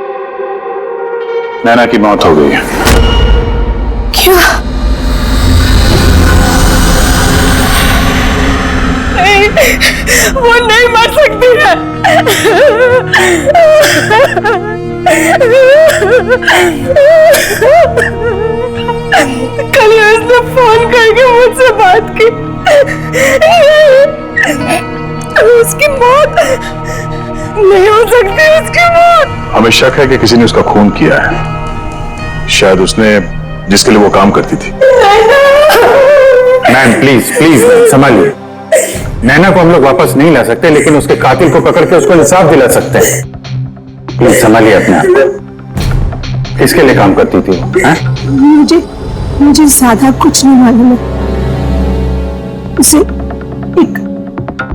नैना की मौत हो गई है। क्या? नहीं, वो नहीं मर सकती है। कल उसने फोन करके मुझसे बात की। उसकी मौत नहीं हो सकती, उसकी मौत। हमें शक है कि किसी ने उसका खून किया है। शायद उसने जिसके लिए वो काम करती थी। मैम प्लीज प्लीज संभालिए। नैना को हम लोग वापस नहीं ला सकते, लेकिन उसके कातिल को पकड़ के उसको इंसाफ दिला सकते हैं। प्लीज संभालिए अपने आप को। किसके लिए काम करती थी वो? मुझे ज्यादा कुछ नहीं मालूम है। उसे एक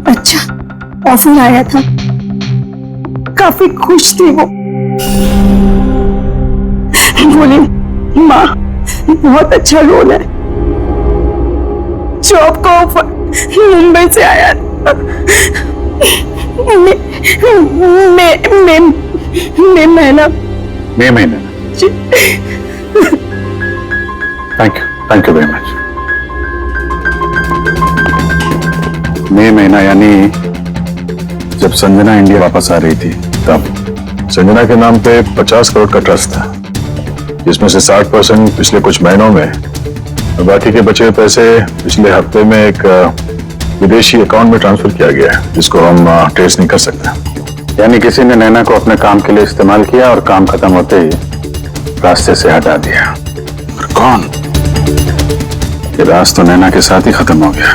अच्छा ऑफर आया था, काफी खुश थी वो। बोली माँ बहुत अच्छा रोल है। जॉब का ऑफर मुंबई से आया था। मे महीना। Thank you very much. मई महीना यानी जब संजना इंडिया वापस आ रही थी तब संजना के नाम पे 50 करोड़ का ट्रस्ट था, जिसमें से 60% पिछले कुछ महीनों में और बाकी के बचे पैसे पिछले हफ्ते में एक विदेशी अकाउंट में ट्रांसफर किया गया है, जिसको हम ट्रेस नहीं कर सकते। यानी किसी ने नैना को अपने काम के लिए इस्तेमाल किया और काम खत्म होते ही रास्ते से हटा दिया। और कौन? ये राज तो नैना के साथ ही खत्म हो गया।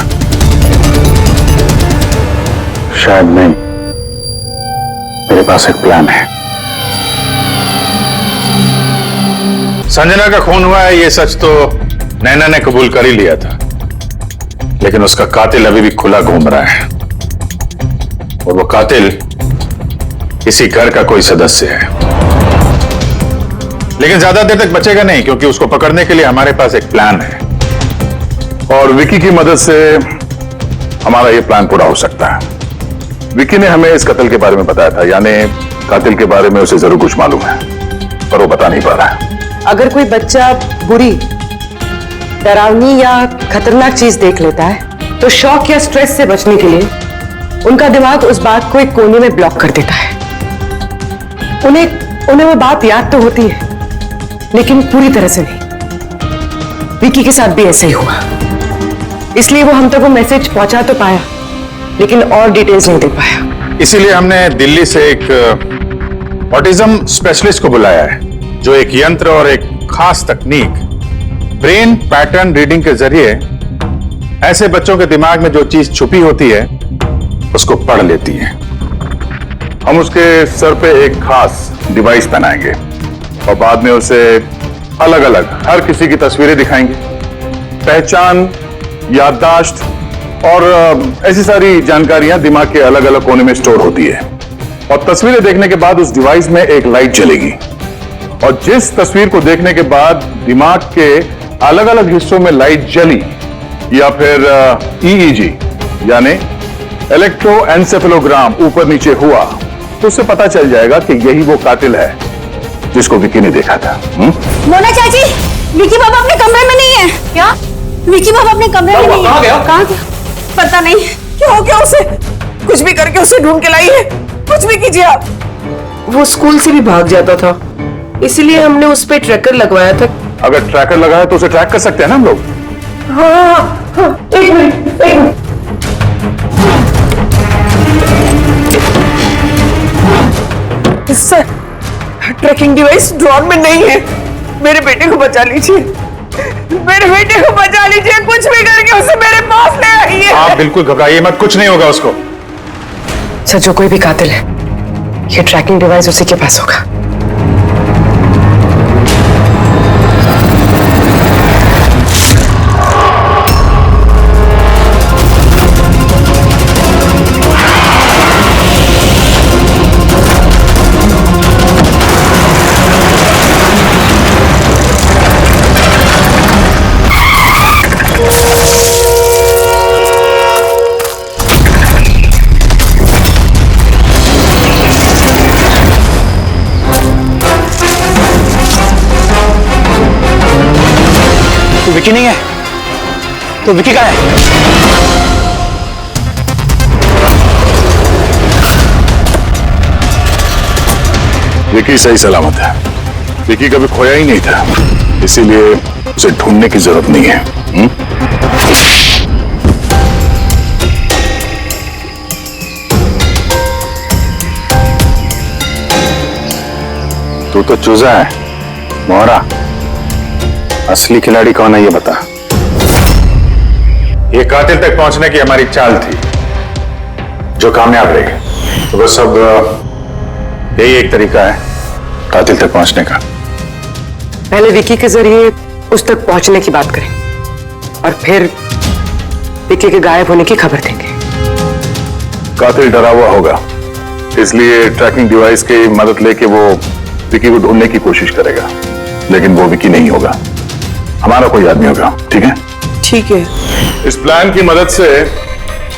शायद नहीं, मेरे पास एक प्लान है। संजना का खून हुआ है, ये सच तो नैना ने कबूल कर ही लिया था, लेकिन उसका कातिल अभी भी खुला घूम रहा है, और वो कातिल इसी घर का कोई सदस्य है। लेकिन ज्यादा देर तक बचेगा नहीं, क्योंकि उसको पकड़ने के लिए हमारे पास एक प्लान है, और विकी की मदद से हमारा ये प्लान पूरा हो सकता है। विकी ने हमें इस कत्ल के बारे में बताया था, यानी कातिल के बारे में उसे जरूर कुछ मालूम है, पर वो बता नहीं पा रहा है। अगर कोई बच्चा बुरी, डरावनी या खतरनाक चीज देख लेता है तो शॉक या स्ट्रेस से बचने के लिए उनका दिमाग उस बात को एक कोने में ब्लॉक कर देता है। उन्हें वो बात याद तो होती है, लेकिन पूरी तरह से नहीं। विकी के साथ भी ऐसा ही हुआ, इसलिए वो हम तक वो मैसेज पहुंचा तो पाया, लेकिन और डिटेल्स नहीं दे पाया। इसीलिए हमने दिल्ली से एक ऑटिज्म स्पेशलिस्ट को बुलाया है, जो एक यंत्र और एक खास तकनीक ब्रेन पैटर्न रीडिंग के जरिए ऐसे बच्चों के दिमाग में जो चीज छुपी होती है उसको पढ़ लेती है। हम उसके सर पे एक खास डिवाइस पहनाएंगे और बाद में उसे अलग अलग हर किसी की तस्वीरें दिखाएंगे। पहचान, याददाश्त और ऐसी सारी जानकारियां दिमाग के अलग अलग कोने में स्टोर होती है, और तस्वीरें देखने के बाद उस डिवाइस में एक लाइट जलेगी, और जिस तस्वीर को देखने के बाद दिमाग के अलग अलग हिस्सों में लाइट जली या फिर EEG यानी इलेक्ट्रोएन्सेफेलोग्राम ऊपर नीचे हुआ, तो उससे पता चल जाएगा कि यही वो कातिल है जिसको विकी ने देखा था। मोना चाची, विकी बाबा अपने कमरे में नहीं है। क्या? विकी बाबा अपने कमरे में नहीं है। कहाँ गया? पता नहीं। क्या हो गया उसे? कुछ भी करके उसे ढूंढ के लाई है, कुछ भी कीजिए आप। वो स्कूल से भी भाग जाता था, इसलिए हमने उस पे ट्रैकर लगवाया था। अगर ट्रैकर लगा है तो उसे ट्रैक कर सकते हैं ना हम लोग। हाँ, एक minute. Sir, tracking device drawer में नहीं है। मेरे बेटे को बचा लीजिए, मेरे बेटे को बचा लीजिए, कुछ भी करके उसे मेरे पास ले आइए। आप बिल्कुल घबराइए मत, कुछ नहीं होगा उसको। सर, जो कोई भी कातिल है, ये ट्रैकिंग डिवाइस उसी के पास होगा। विकी नहीं है तो विकी कहाँ है? विकी सही सलामत है। विकी कभी खोया ही नहीं था, इसीलिए उसे ढूंढने की जरूरत नहीं है। तू तो चूजा है मोहरा, असली खिलाड़ी कौन है ये बता। ये कातिल तक पहुंचने की हमारी चाल थी जो कामयाब रही। तो बस अब यही एक तरीका है कातिल तक पहुंचने का। पहले विकी के जरिए उस तक पहुंचने की बात करें और फिर विकी के गायब होने की खबर देंगे। कातिल डरा हुआ होगा, इसलिए ट्रैकिंग डिवाइस की मदद लेके वो विकी को ढूंढने की कोशिश करेगा, लेकिन वो विकी नहीं होगा, हमारा कोई आदमी होगा। ठीक है? ठीक है। इस प्लान की मदद से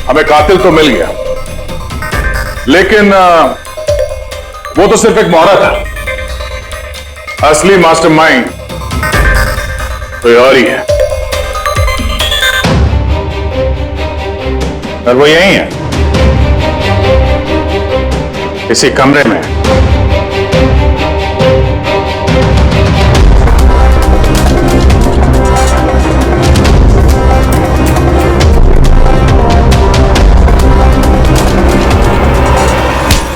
हमें कातिल तो मिल गया, लेकिन वो तो सिर्फ एक मोहरा था। असली मास्टरमाइंड कोई और ही है, और वो यही है, इसी कमरे में।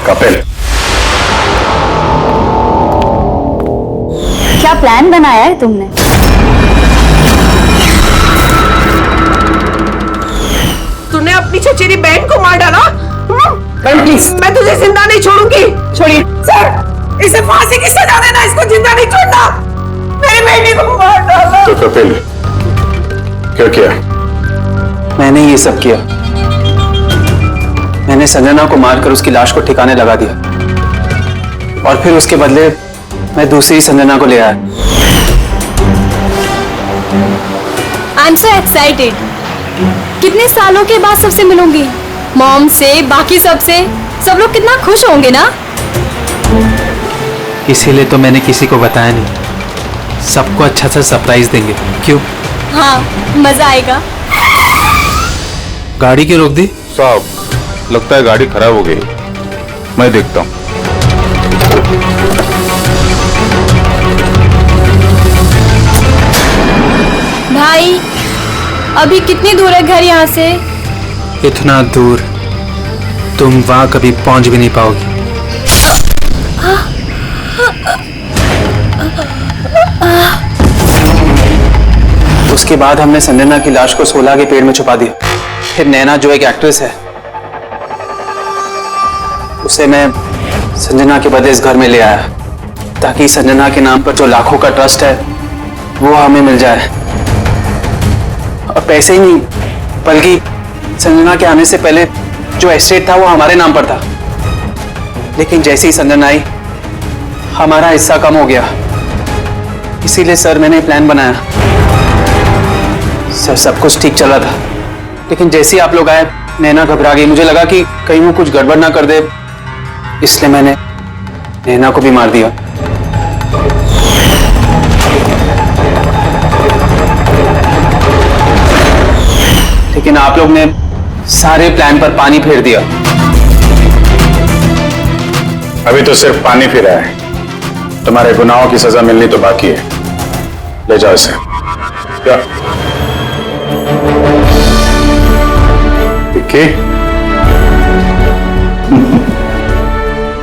कपिल, क्या प्लान बनाया है तुमने? तूने अपनी चचेरी बहन को मार डाला? प्लीज, मैं तुझे जिंदा नहीं छोड़ूंगी। छोड़िए सर, इसे फांसी की सजा देना, इसको जिंदा नहीं छोड़ना। मेरी बेटी को मार डाला। तो कपिल क्या किया? मैंने ये सब किया। मैंने संजना को मारकर उसकी लाश को ठिकाने लगा दिया और फिर उसके बदले मैं दूसरी संजना को ले आया। I am so excited. कितने सालों के बाद सबसे मिलूंगी, मॉम से, बाकी सबसे। सब लोग कितना खुश होंगे ना। इसीलिए तो मैंने किसी को बताया नहीं। सबको अच्छा सा सरप्राइज देंगे। क्यों? हाँ, मजा आएगा। गाड़ी की रोक दी साहब, लगता है गाड़ी खराब हो गई। मैं देखता हूं। भाई, अभी कितनी दूर है घर यहाँ से? इतना दूर तुम वहां कभी पहुंच भी नहीं पाओगी। उसके बाद हमने संजना की लाश को सोला के पेड़ में छुपा दिया। फिर नैना जो एक एक्ट्रेस है, उसे मैं संजना के बदले इस घर में ले आया ताकि संजना के नाम पर जो लाखों का ट्रस्ट है वो हमें मिल जाए। और पैसे ही नहीं, बल्कि संजना के आने से पहले जो एस्टेट था वो हमारे नाम पर था। लेकिन जैसे ही संजना आई, हमारा हिस्सा कम हो गया। इसीलिए सर मैंने प्लान बनाया। सर सब कुछ ठीक चला था, लेकिन जैसे ही आप लोग आए, नैना घबरा गई। मुझे लगा कि कहीं वो कुछ गड़बड़ ना कर दे, इसलिए मैंने नैना को भी मार दिया। लेकिन आप लोग ने सारे प्लान पर पानी फेर दिया। अभी तो सिर्फ पानी फिरा है, तुम्हारे गुनाहों की सजा मिलनी तो बाकी है। ले जाओ इसे। क्या विक्की?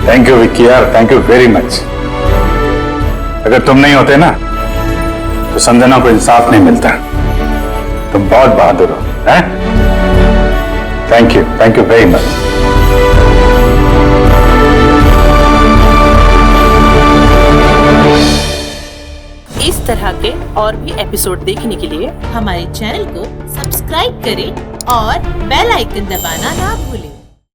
थैंक यू विक्की यार, थैंक यू वेरी मच। अगर तुम नहीं होते ना तो संजना को इंसाफ नहीं मिलता। तुम बहुत बहादुर हो, हैं? Thank you very much. इस तरह के और भी एपिसोड देखने के लिए हमारे चैनल को सब्सक्राइब करें और बेल आइकन दबाना ना भूलें।